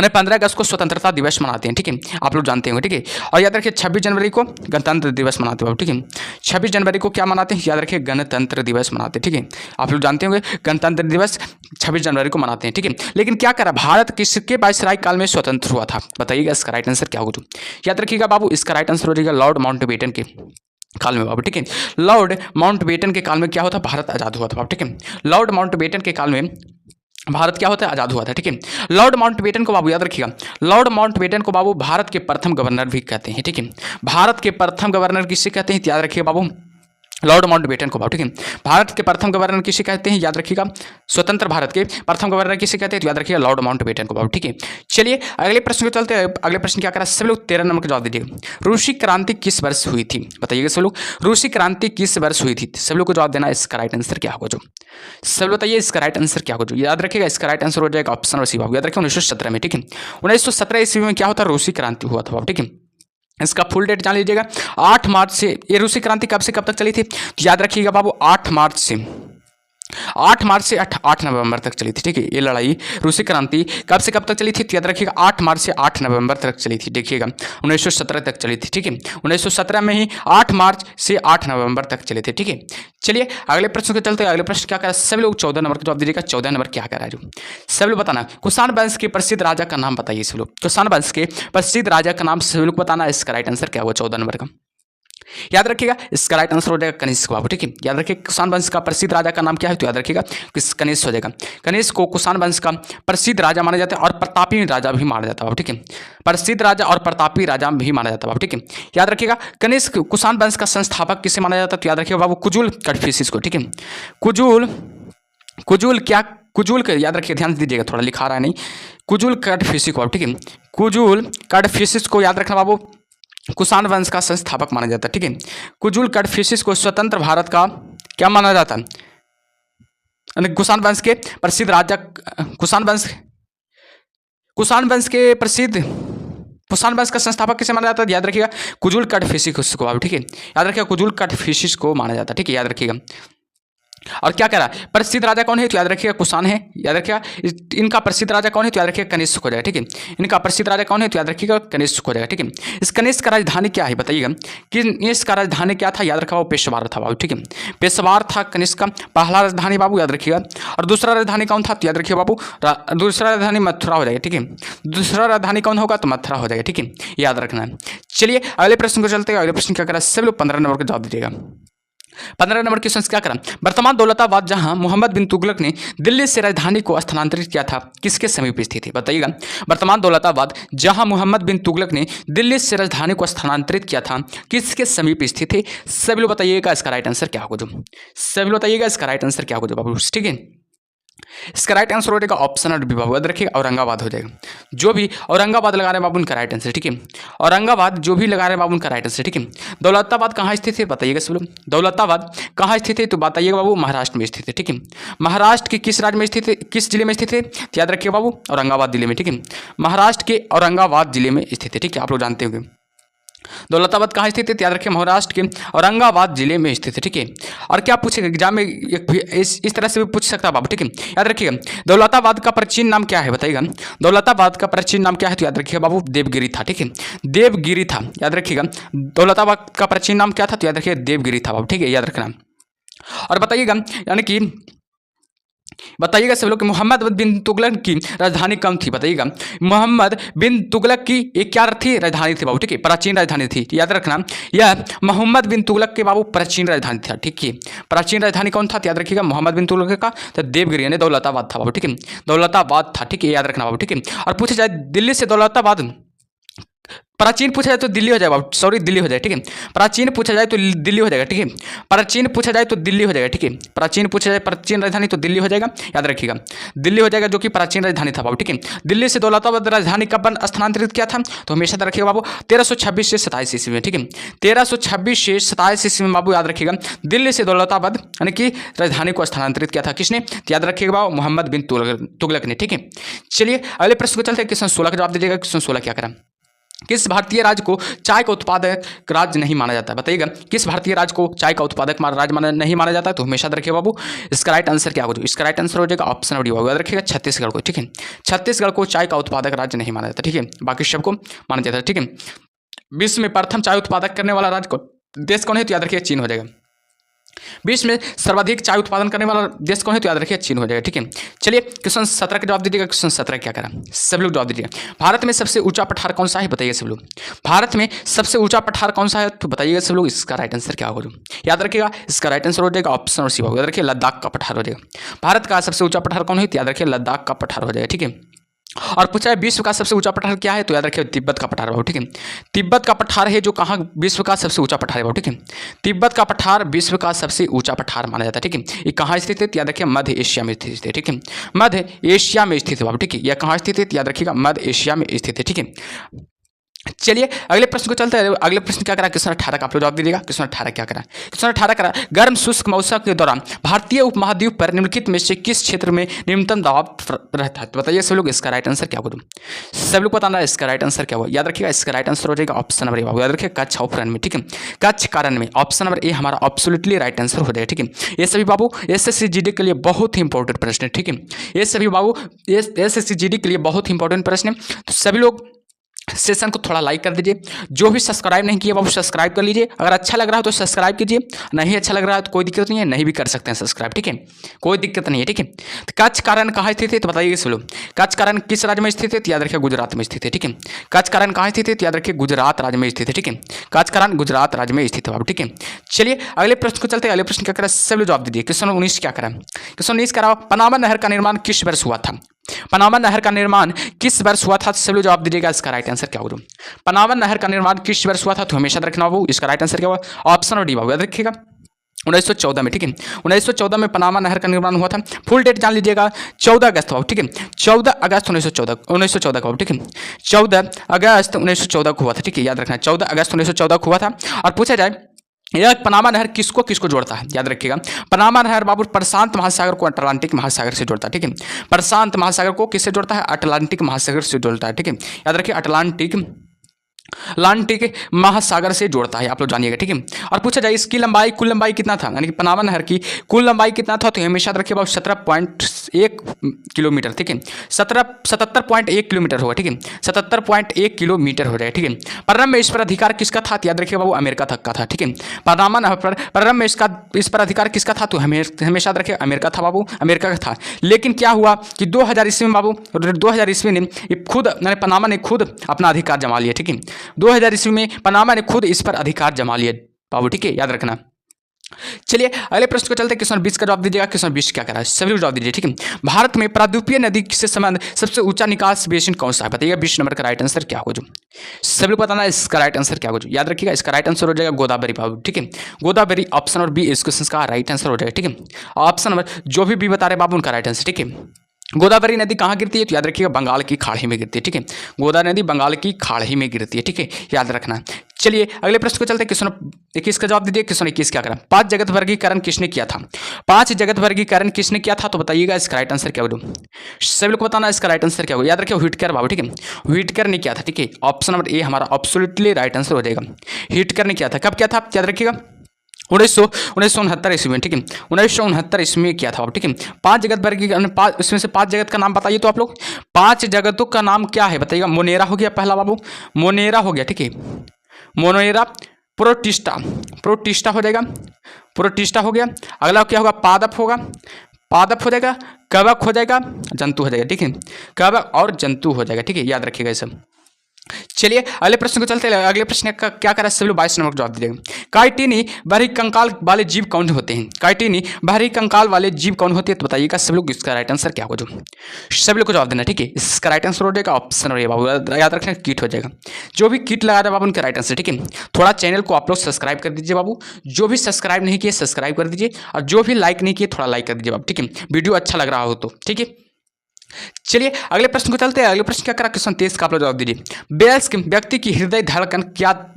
15 अगस्त को स्वतंत्रता दिवस मनाते हैं, ठीक है। आप लोग जानते होंगे, ठीक है। और याद रखिए 26 जनवरी को गणतंत्र दिवस मनाते हैं, ठीक है। 26 जनवरी को क्या मनाते हैं, याद रखिए गणतंत्र दिवस मनाते हैं, ठीक है। आप लोग जानते होंगे गणतंत्र दिवस 26 जनवरी को मनाते हैं, ठीक है। लेकिन क्या करा, भारत किसके वायसराय काल में स्वतंत्र हुआ था, बताइएगा इसका राइट आंसर क्या होगा। याद रखिएगा बाबू इसका राइट आंसर हो जाएगा लॉर्ड माउंटबेटन के काल में बाबू, ठीक है। लॉर्ड माउंटबेटन के काल में क्या होता, भारत आजाद हुआ था बाबू, ठीक है। लॉर्ड माउंटबेटन के काल में भारत क्या होता है, आजाद हुआ था, ठीक है। लॉर्ड माउंटबेटन को बाबू याद रखिएगा, लॉर्ड माउंटबेटन को बाबू भारत के प्रथम गवर्नर भी कहते हैं, ठीक है। भारत के प्रथम गवर्नर किसे कहते हैं, याद रखिएगा बाबू लॉर्ड माउंटबेटन को बाबू, ठीक है। भारत के प्रथम गवर्नर किसे कहते हैं, याद रखिएगा स्वतंत्र भारत के प्रथम गवर्नर किसे कहते हैं, तो याद रखिएगा लॉर्ड माउंटबेटन को बाबू, ठीक है। चलिए अगले प्रश्न को चलते हैं। अगले प्रश्न क्या करा, सब लोग 13 नंबर का जवाब दीजिएगा। रूसी क्रांति किस वर्ष हुई थी, बताइएगा सब लोग। रूसी क्रांति किस वर्ष हुई थी, सब लोग को जवाब देना है। इसका राइट आंसर क्या होगा, जो सब बताइए इसका राइट आंसर क्या होगा। जो याद रखिएगा इसका राइट आंसर हो जाएगा ऑप्शन सी बाबू, याद रखिए 1917 में, ठीक है। 1917 ईस्वी में क्या होता है, रूसी क्रांति हुआ था बाबू, ठीक है। इसका फुल डेट जान लीजिएगा। 8 मार्च से ये रूसी क्रांति कब से कब तक चली थी, तो याद रखिएगा बाबू 8 मार्च से 8 नवंबर तक चली थी, ठीक है। ये लड़ाई रूसी क्रांति कब से कब तक चली थी, तो याद रखिएगा 8 मार्च से 8 नवंबर तक चली थी, देखिएगा 1917 तक चली थी, ठीक है। 1917 में ही 8 मार्च से 8 नवंबर तक चले थे, ठीक है। चलिए अगले प्रश्न के चलते हैं। अगले प्रश्न क्या करा, सभी लोग 14 नंबर का जवाब दीजिएगा। 14 नंबर क्या करा है, जो सभी लोग बताना। कुषाण वंश के प्रसिद्ध राजा का नाम बताइए सब लोग। कुषाण वंश के प्रसिद्ध राजा का नाम सभी लोग बताना। इसका राइट आंसर क्या हुआ 14 नंबर का, याद रखिएगा इसका राइट आंसर हो जाएगा कनिष्क बाबू, ठीक है। याद रखिए कुषाण वंश का प्रसिद्ध राजा का नाम क्या है, तो याद रखिएगा कनिष्क हो जाएगा। कनिष्क को कुषाण वंश का प्रसिद्ध राजा माना जाता है और प्रतापी राजा भी माना जाता है, ठीक है। प्रसिद्ध राजा और प्रतापी राजा भी माना जाता है, ठीक है। याद रखिएगा कनिष्क कुषाण वंश का संस्थापक किसे माना जाता है, तो याद रखिएगा बाबू कुजुल कड़फिशिस को, ठीक है। कुजुल के याद रखिए, ध्यान दीजिएगा, थोड़ा लिखा रहा है नहीं, कुजुल कड़फिशिस को, ठीक है। कुजुल कड़फिशिस को याद रखना बाबू कुषाण वंश का संस्थापक माना जाता है, ठीक है। कुजुल कड़फिशिस को स्वतंत्र भारत का क्या माना जाता है, कुषाण वंश के प्रसिद्ध राजा कुषाण वंश का संस्थापक किसे माना जाता है, याद रखिएगा कुजुल कड़फिशिस को, ठीक है। याद रखिएगा कुजुल कड़फिशिस को माना जाता है, ठीक है, याद रखिएगा। और क्या कह रहा है, प्रसिद्ध राजा कौन है, तो याद रखिएगा कुषाण है, याद रखिएगा। इनका प्रसिद्ध राजा कौन है, तो याद रखिएगा कनिष्क हो जाएगा, ठीक है। इनका प्रसिद्ध राजा कौन है, तो याद रखिएगा कनिष्क हो जाएगा, ठीक है। इस कनिष्क का राजधानी क्या है, बताइएगा कि इसका राजधानी क्या था, याद रखा वो पेशवार था बाबू, ठीक है। पेशवार था कनिष्क का पहला राजधानी बाबू, याद रखिएगा। और दूसरा राजधानी कौन था, तो याद रखिए बाबू दूसरा राजधानी मथुरा हो जाएगा, ठीक है। दूसरा राजधानी कौन होगा, तो मथुरा हो जाएगा, ठीक है, याद रखना है। चलिए अगले प्रश्न को चलते हैं। अगले प्रश्न क्या करा, सब लोग 15 नंबर का जवाब दीजिएगा। 15 नंबर क्वेश्चन क्या करा, वर्तमान दौलताबाद जहां मोहम्मद बिन तुगलक ने दिल्ली से राजधानी को स्थानांतरित किया था, किसके समीप स्थित है, बताइएगा। वर्तमान दौलताबाद जहां मोहम्मद बिन तुगलक ने दिल्ली से राजधानी को स्थानांतरित किया था, किसके समीप स्थित है, सभी लोग बताइएगा इसका राइट आंसर क्या होगा। जो सभी लोग बताइएगा इसका राइट आंसर क्या होगा बाबू, ठीक है। इसका राइट आंसर हो जाएगा ऑप्शन बी बाबू, याद रखिएगा औरंगाबाद हो जाएगा। जो भी औरंगाबाद लगा रहे हैं बाबू उनका राइट आंसर, ठीक है। औरंगाबाद जो भी लगा रहे हैं बाबू उनका राइट आंसर, ठीक है। दौलताबाद कहाँ स्थित है, बताइएगा सब लोग। दौलताबाद कहाँ स्थित है, तो बताइएगा बाबू महाराष्ट्र में स्थित है, ठीक है। महाराष्ट्र के किस राज्य में स्थित है, किस जिले में स्थित है, तो याद रखिए बाबू औरंगाबाद जिले में, ठीक है। महाराष्ट्र के औरंगाबाद जिले में स्थित है, ठीक है, आप लोग जानते होंगे। दौलताबाद कहाँ स्थित है, याद रखिए महाराष्ट्र के औरंगाबाद जिले में स्थित है, ठीक है। और क्या पूछेगा एग्जाम में इस तरह से भी पूछ सकता है बाबू, ठीक है। याद रखिएगा दौलताबाद का प्राचीन नाम क्या है, बताइएगा। दौलताबाद का प्राचीन नाम क्या है, तो याद रखिएगा बाबू देवगिरी था, ठीक है। देवगिरी था, याद रखिएगा दौलताबाद का प्राचीन नाम क्या था, तो याद रखिएगा देवगिरी था बाबू, ठीक है, याद रखना। और बताइएगा यानी कि बताइएगा सब लोग कि मोहम्मद बिन तुगलक की राजधानी कम थी, बताइएगा। मोहम्मद बिन तुगलक की एक क्या थी, राजधानी थी बाबू, ठीक है, प्राचीन राजधानी थी, याद रखना। यह मोहम्मद बिन तुगलक के बाबू प्राचीन राजधानी था, ठीक है। प्राचीन राजधानी कौन था, याद रखिएगा, मोहम्मद बिन तुगलक का तो देवगिरी यानी दौलताबाद था बाबू, ठीक है, दौलताबाद था, ठीक है, याद रखना बाबू, ठीक है। और पूछा जाए दिल्ली से दौलताबाद, प्राचीन पूछा जाए तो दिल्ली हो जाएगा, सॉरी दिल्ली हो जाएगा, ठीक है। प्राचीन पूछा जाए तो दिल्ली हो जाएगा, ठीक है। प्राचीन पूछा जाए तो दिल्ली हो जाएगा, ठीक है। प्राचीन पूछा जाए प्राचीन राजधानी तो दिल्ली हो जाएगा, याद रखिएगा, दिल्ली हो जाएगा, जो कि प्राचीन राजधानी था बाबू, ठीक है। दिल्ली से दौलताबाद राजधानी कब स्थानांतरित किया था, तो हमेशा रखिएगा बाबू 1326 से 27 ईस्वी में, ठीक है। 1326 से 27 ईस्वी में बाबू, याद रखिएगा, दिल्ली से दौलताबाद यानी कि राजधानी को स्थानांतरित किया था, किसने, याद रखिएगा बाबू मोहम्मद बिन तुगलक ने, ठीक है। चलिए अगले प्रश्न को चलते हैं, क्वेश्चन 16 का जवाब दीजिएगा। क्वेश्चन 16 क्या करा, किस भारतीय राज्य को चाय का उत्पादक राज्य नहीं माना जाता है, बताइएगा। किस भारतीय राज्य को चाय का उत्पादक राज्य नहीं माना जाता है, तो हमेशा रखिए बाबू इसका राइट आंसर क्या होगा, इसका राइट आंसर हो जाएगा ऑप्शन डी होगा, याद रखिएगा छत्तीसगढ़ को, ठीक है। छत्तीसगढ़ को चाय का उत्पादक राज्य नहीं माना जाता, ठीक है, बाकी सबको माना जाता है, ठीक है। विश्व में प्रथम चाय उत्पादक करने वाला राज्य को देश कौन है, तो याद रखिए चीन हो जाएगा। विश्व में सर्वाधिक चाय उत्पादन करने वाला देश कौन है, तो याद रखिए चीन हो जाएगा, ठीक है। चलिए क्वेश्चन 17 का जवाब दीजिएगा। क्वेश्चन 17 क्या करा, सब लोग जवाब दीजिए। भारत में सबसे ऊंचा पठार कौन सा है, बताइए सब लोग। भारत में सबसे ऊंचा पठार कौन सा है, तो बताइएगा सब लोग, इसका राइट आंसर क्या होगा, याद रखिएगा इसका राइट आंसर हो जाएगा ऑप्शन सी होगा, याद रखिए लद्दाख का पठार हो जाएगा। भारत का सबसे ऊंचा पठार कौन है, तो याद रखिए लद्दाख का पठार हो जाएगा, ठीक है। और पूछा है विश्व का सबसे ऊंचा पठार क्या है, तो याद रखिए तिब्बत का पठार है, ठीक है। तिब्बत का पठार है जो कहाँ विश्व का सबसे ऊंचा पठार है, ठीक है। तिब्बत का पठार विश्व का सबसे ऊंचा पठार माना जाता है, ठीक है। ये कहाँ स्थित है, याद रखिए मध्य एशिया में स्थित है, ठीक है। मध्य एशिया में स्थित है, ठीक है। यह कहाँ स्थित है, याद रखिएगा मध्य एशिया में स्थित है, ठीक है। चलिए अगले प्रश्न को चलते हैं। अगले प्रश्न क्या करा, क्वेश्चन 18 का आप लोग जवाब दीजिएगा। क्वेश्चन 18 क्या करा, क्वेश्चन 18 करा, गर्म शुष्क मौसम के दौरान भारतीय उपमहाद्वीप पर निम्नलिखित में से किस क्षेत्र में न्यूनतम दबाव रहता है, तो बताइए सब लोग इसका राइट आंसर क्या होगा, सब लोग बताना इसका राइट आंसर क्या होगा, याद रखिएगा इसका राइट आंसर हो जाएगा ऑप्शन नंबर ए, याद रखिए कच्छ और रन में, ठीक है। कच्छ का रन में ऑप्शन नंबर ए हमारा एब्सोल्युटली राइट आंसर हो जाएगा, ठीक है। ये सभी बाबू एसएससी जीडी के लिए बहुत ही इंपॉर्टेंट प्रश्न है, ठीक है। ये सभी बाबू एसएससी जीडी के लिए बहुत ही इंपॉर्टेंट प्रश्न है, तो सभी लोग सेशन को थोड़ा लाइक कर दीजिए। जो भी सब्सक्राइब नहीं किया बाबू सब्सक्राइब कर लीजिए। अगर अच्छा लग रहा है तो सब्सक्राइब कीजिए, नहीं अच्छा लग रहा है तो कोई दिक्कत नहीं है, नहीं भी कर सकते हैं सब्सक्राइब, ठीक है, कोई दिक्कत नहीं है, ठीक है। तो कच्छ का रण कहाँ स्थित है, तो बताइए सब लोग। कच्छ का रण किस राज्य में स्थित है, तो याद रखिए गुजरात में स्थित है, ठीक है। कच्छ का रण कहाँ स्थित है, तो याद रखिए गुजरात राज्य में स्थित है, ठीक है। कच्छ का रण गुजरात राज्य में स्थित है बाबू, ठीक है। चलिए अगले प्रश्न को चलते हैं। अगले प्रश्न क्या करा, सब लोग जवाब दीजिए। क्वेश्चन 19 क्या करा, क्वेश्चन 19 करा, पनामा नहर का निर्माण किस वर्ष हुआ था, पनामा नहर का निर्माण किस वर्ष हुआ था, सब लोग जवाब दीजिएगा इसका राइट आंसर क्या होगा। पनामा नहर का निर्माण किस वर्ष हुआ था, तो हमेशा रखना बाबू इसका राइट आंसर क्या होगा ऑप्शन और डी बाबू, याद रखिएगा 1914 में, ठीक है। 1914 में पनामा नहर का निर्माण हुआ था। फुल डेट जान लीजिएगा 14 अगस्त बाबू, ठीक है। 14 अगस्त 1914 का, ठीक है। 14 अगस्त 1914 को हुआ था, ठीक है, याद रखना 14 अगस्त 1914 को हुआ था। और पूछा जाए यह पनामा नहर किसको किसको जोड़ता है, याद रखिएगा पनामा नहर बाबू प्रशांत महासागर को अटलांटिक महासागर से जोड़ता है, ठीक है। प्रशांत महासागर को किससे जोड़ता है, अटलांटिक महासागर से जोड़ता है, ठीक है, याद रखिए अटलांटिक महासागर से जोड़ता है, आप लोग जानिएगा, ठीक है। और पूछा जाए इसकी लंबाई कुल लंबाई कितना था, यानी कि पनामा नहर की कुल लंबाई कितना था, तो हमेशा रखिए बाबू 17.1 किलोमीटर, ठीक है। 77.1 किलोमीटर होगा, ठीक है, 77.1 किलोमीटर हो जाए, ठीक है। प्रारंभ में इस पर अधिकार किसका था, याद रखिए बाबू अमेरिका तक का था, ठीक है। पनामा नहर पर प्रारंभ में इस पर अधिकार किसका था, तो हमेशा रखिए अमेरिका था बाबू, अमेरिका का था। लेकिन क्या हुआ कि 2000 ईस्वी में बाबू 2000 ईस्वी ने खुद पनामा ने खुद अपना अधिकार जमा लिया, ठीक है। 2000 ईस्वी में पनामा ने खुद इस पर अधिकार जमा लिया बाबू, ठीक है, याद रखना। चलिए अगले प्रश्न को चलते हैं। क्वेश्चन 20 का जवाब दीजिएगा। क्वेश्चन 20 क्या करा है, सभी लोग जवाब दीजिए, ठीक है। भारत में प्रायद्वीपीय नदी से संबंध सबसे ऊंचा निकास बेसिन कौन सा है, बताइएगा 20 नंबर का राइट आंसर क्या हो, जो सभी लोग बताना इसका राइट आंसर क्या हो, जो याद रखिएगा इसका राइट आंसर हो जाएगा गोदावरी बाबू, ठीक है। गोदावरी ऑप्शन और बी इस क्वेश्चन का राइट आंसर हो जाएगा, ठीक है। ऑप्शन नंबर जो भी बता रहे बाबू उनका राइट आंसर, ठीक है। गोदावरी नदी कहाँ गिरती है, तो याद रखिएगा बंगाल की खाड़ी में गिरती है, ठीक है। गोदावरी नदी बंगाल की खाड़ी में गिरती है, ठीक है, याद रखना। चलिए अगले प्रश्न को चलते हैं। क्वेश्चन 21 का जवाब दीजिए। क्वेश्चन 21 क्या करा, 5 जगत वर्गीकरण किसने किया था, 5 जगत वर्गीकरण किसने किया था, तो बताइएगा इसका राइट आंसर क्या होगा, सभी लोग को बताना इसका राइट आंसर क्या होगा, याद रखिए व्हिटकर बाबू, ठीक है। व्हिटकर ने किया था, ठीक है। ऑप्शन नंबर ए हमारा एब्सोल्युटली राइट आंसर हो जाएगा। व्हिटकर ने किया था, कब किया था, याद रखिएगा 1969 ईस्वी में, ठीक है। 1969 ईस्वी में किया था आप, ठीक है। 5 जगत वर्गीकरण, इसमें से 5 जगत का नाम बताइए तो आप लोग, 5 जगतों का नाम क्या है बताइएगा। मोनेरा हो गया पहला बाबू, मोनेरा हो गया, ठीक है। मोनेरा, प्रोटिस्टा हो जाएगा, प्रोटिस्टा हो गया। अगला क्या होगा, पादप होगा, पादप हो जाएगा, कवक हो जाएगा, जंतु हो जाएगा। ठीक है, कवक और जंतु हो जाएगा। ठीक है, याद रखिएगा ये सब। चलिए अगले प्रश्न को चलते हैं। अगले प्रश्न का क्या करा, सभी लोग 22 नंबर का जवाब दीजिएगा। काइटिनी बाहरी कंकाल वाले जीव कौन होते हैं? काइटिनी बाहरी कंकाल वाले जीव कौन होते हैं? तो बताइएगा सब लोग, इसका राइट आंसर क्या होगा, जो सभी लोग को जवाब देना। ठीक है, इसका राइट आंसर हो जाएगा ऑप्शन और ये बाबू याद रखना, कीट हो जाएगा। जो भी कीट लगा रहा है बाबू उनका राइट आंसर। ठीक है, थोड़ा चैनल को आप लोग सब्सक्राइब कर दीजिए बाबू, जो भी सब्सक्राइब नहीं किए सब्सक्राइब कर दीजिए, और जो भी लाइक नहीं किए थोड़ा लाइक कर दीजिए बाबू। ठीक है, वीडियो अच्छा लग रहा हो तो। ठीक है, चलिए अगले प्रश्न को चलते हैं। अगले प्रश्न क्या करा, क्वेश्चन 23 का आप लोग जवाब दीजिए। वयस्क व्यक्ति की हृदय धड़कन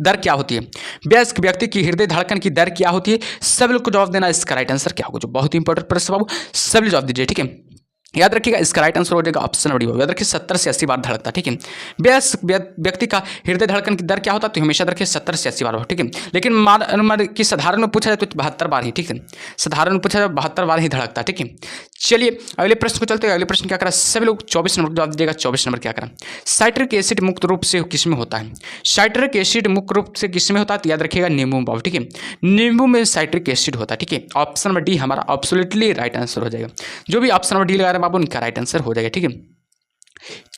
दर क्या होती है? वयस्क व्यक्ति की हृदय धड़कन की दर क्या होती है? सब लोग को जवाब देना, इसका राइट आंसर क्या होगा, जो बहुत ही इंपॉर्टेंट प्रश्न बाबू, सब लोग जवाब दीजिए। ठीक है, याद रखिएगा इसका राइट आंसर हो जाएगा ऑप्शन बड़ी होगा। याद रखिए 70 से 80 बार धड़कता। ठीक है, वयस्क व्यक्ति का हृदय धड़कन की दर क्या होता है? तो हमेशा रखिए 70 से 80 बार हो। ठीक है, लेकिन मान कि साधारण में पूछा जाए तो 72 बार ही। ठीक है, साधारण में पूछा जाए 72 बार ही धड़कता। ठीक है, चलिए अगले प्रश्न को चलते हैं। अगले प्रश्न क्या करा, सभी लोग 24 नंबर जवाब दीजिएगा। 24 नंबर क्या करा, साइट्रिक एसिड मुक्त रूप से किसमें होता है? साइट्रिक एसिड मुक्त रूप से किसमें होता है? तो याद रखिएगा नींबू बाबू। ठीक है, नींबू में साइट्रिक एसिड होता है। ठीक है, ऑप्शन नंबर डी हमारा एब्सोल्युटली राइट आंसर हो जाएगा। जो भी ऑप्शन नंबर डी लगा रहे हैं बाबू उनका राइट आंसर हो जाएगा। ठीक है,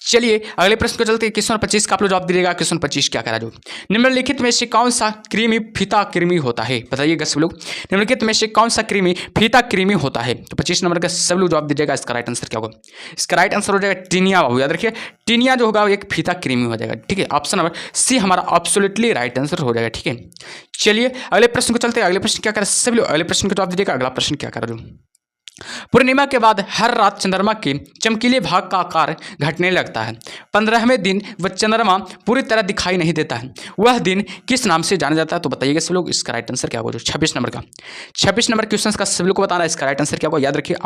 चलिए अगले प्रश्न को चलते हैं। क्वेश्चन 25 का आप लोग जवाब दीजिएगा। क्वेश्चन 25 क्या करा, जो निम्नलिखित में से कौन सा कृमि फीता कृमि होता है? बताइएगा सब लोग, निम्नलिखित में से कौन सा कृमि फीता कृमि होता है? तो 25 नंबर का सब लोग जवाब दीजिएगा। इसका राइट आंसर क्या होगा? इसका राइट आंसर हो जाएगा टीनिया बाबू। याद रखिए टीनिया जो होगा एक फीता कृमि हो जाएगा। ठीक है, ऑप्शन नंबर सी हमारा एब्सोल्युटली राइट आंसर हो जाएगा। ठीक है, चलिए अगले प्रश्न को चलते हैं। अगले प्रश्न क्या करा, सभी लोग अगले प्रश्न को जवाब दीजिएगा। अगला प्रश्न क्या करा, जो पूर्णिमा के बाद हर रात चंद्रमा के चमकीले भाग का आकार घटने लगता है। 15वें दिन वह चंद्रमा पूरी तरह दिखाई नहीं देता है। वह दिन किस नाम से जाना जाता है? तो बताइएगा सब लोग, इसका राइट आंसर क्या होगा? 26 नंबर का 26 नंबर क्वेश्चन का सभी लोग को बताना है। इसका राइट आंसर क्या होगा? याद रखिए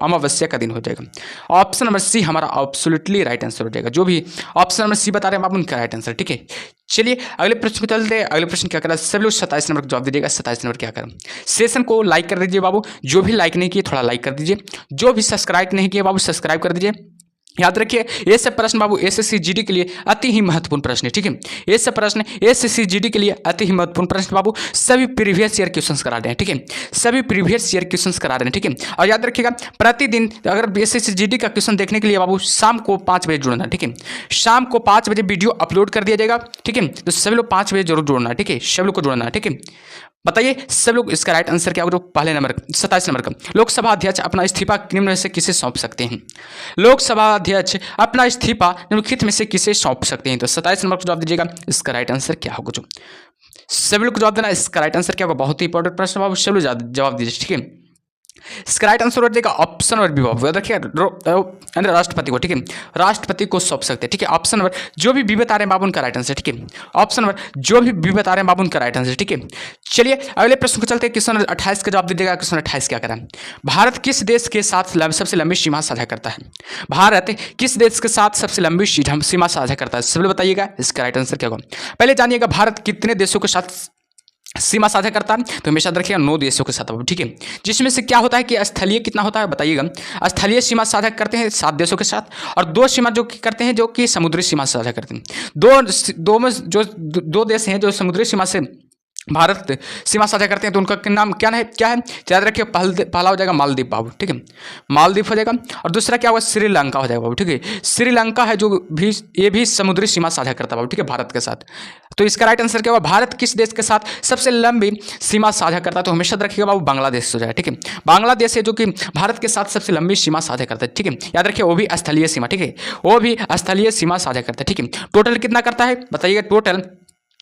अमावस्या का दिन हो जाएगा। ऑप्शन नंबर सी हमारा एब्सोल्युटली राइट आंसर हो जाएगा। जो भी ऑप्शन नंबर सी बता रहे हैं आप उनका राइट आंसर। ठीक है, चलिए अगले प्रश्न को चलते हैं। अगले प्रश्न क्या करा, सभी लोग 27 नंबर का जवाब दीजिएगा। 27 नंबर क्या करा, सेशन को लाइक कर दीजिए बाबू, जो भी लाइक नहीं किए थोड़ा लाइक कर दीजिए, जो भी सब्सक्राइब नहीं किए बाबू सब्सक्राइब कर दीजिए। याद रखिए ये सब प्रश्न बाबू एसएससी जीडी के लिए अति ही महत्वपूर्ण प्रश्न है। ठीक है, ये सब प्रश्न एसएससी जीडी के लिए अति ही महत्वपूर्ण प्रश्न बाबू, सभी प्रीवियस ईयर क्वेश्चंस करा रहे हैं। ठीक है, सभी प्रीवियस ईयर क्वेश्चंस करा रहे हैं। ठीक है, और याद रखिएगा प्रतिदिन अगर एसएससी जीडी का क्वेश्चन देखने के लिए बाबू शाम को 5 बजे जुड़ना। ठीक है, शाम को 5 बजे वीडियो अपलोड कर दिया जाएगा। ठीक है, तो सभी लोग 5 बजे जरूर जुड़ना। ठीक है, सभी लोग को जुड़ना। ठीक है, बताइए सब लोग, इसका राइट आंसर क्या होगा? जो पहले नंबर 27 नंबर का, लोकसभा अध्यक्ष अपना इस्तीफा निम्न में से किसे सौंप सकते हैं? लोकसभा अध्यक्ष अपना इस्तीफा निम्नलिखित में से किसे सौंप सकते हैं? तो 27 नंबर को जवाब दीजिएगा। इसका राइट आंसर क्या होगा? जो सभी लोग को जवाब देना, इसका राइट आंसर क्या होगा? बहुत ही इंपॉर्टेंट प्रश्न बाबू, सभी लोग जवाब दीजिए। ठीक है, इसका राइट आंसर हो जाएगा ऑप्शन नंबर बी बाबू। देखिए राष्ट्रपति को। ठीक है, राष्ट्रपति को सौंप सकते हैं। ठीक है, ऑप्शन नंबर जो भी बता रहे हैं बाबू उनका राइट आंसर। ठीक है, ऑप्शन नंबर जो भी बता रहे हैं बाबू उनका राइट आंसर। ठीक है, चलिए अगले प्रश्न को चलते हैं। क्वेश्चन 28 का जवाब दीजिएगा। क्वेश्चन 28 क्या करा, भारत किस देश के साथ सबसे लंबी सीमा साझा करता है? भारत किस देश के साथ सबसे लंबी सीमा साझा करता है? सब लोग बताइएगा, इसका राइट आंसर क्या होगा? पहले जानिएगा भारत कितने देशों के साथ सीमा साझा करता है? तो हमेशा रखिएगा 9 देशों के साथ। ठीक है, जिसमें से क्या होता है कि स्थलीय कितना होता है बताइएगा। स्थलीय सीमा साझा करते हैं 7 देशों के साथ, और 2 सीमा जो करते हैं जो कि समुद्री सीमा साझा करते हैं। दो में जो 2 देश हैं जो समुद्री सीमा से भारत सीमा साझा करते हैं, तो उनका नाम क्या है? याद रखिए पहला हो जाएगा मालदीव बाबू। ठीक है, मालदीव हो जाएगा, और दूसरा क्या होगा? श्रीलंका हो जाएगा बाबू। ठीक है, श्रीलंका है जो भी ये भी समुद्री सीमा साझा करता है बाबू। ठीक है, भारत के साथ। तो इसका राइट आंसर क्या होगा? भारत किस देश के साथ सबसे लंबी सीमा साझा करता है? तो हमेशा रखिएगा बाबू बांग्लादेश हो जाएगा। ठीक है, बांग्लादेश है जो कि भारत के साथ सबसे लंबी सीमा साझा करता है। ठीक है, याद रखिए वो भी स्थलीय सीमा। ठीक है, वो भी स्थलीय सीमा साझा करता है। ठीक है, टोटल कितना करता है बताइएगा? टोटल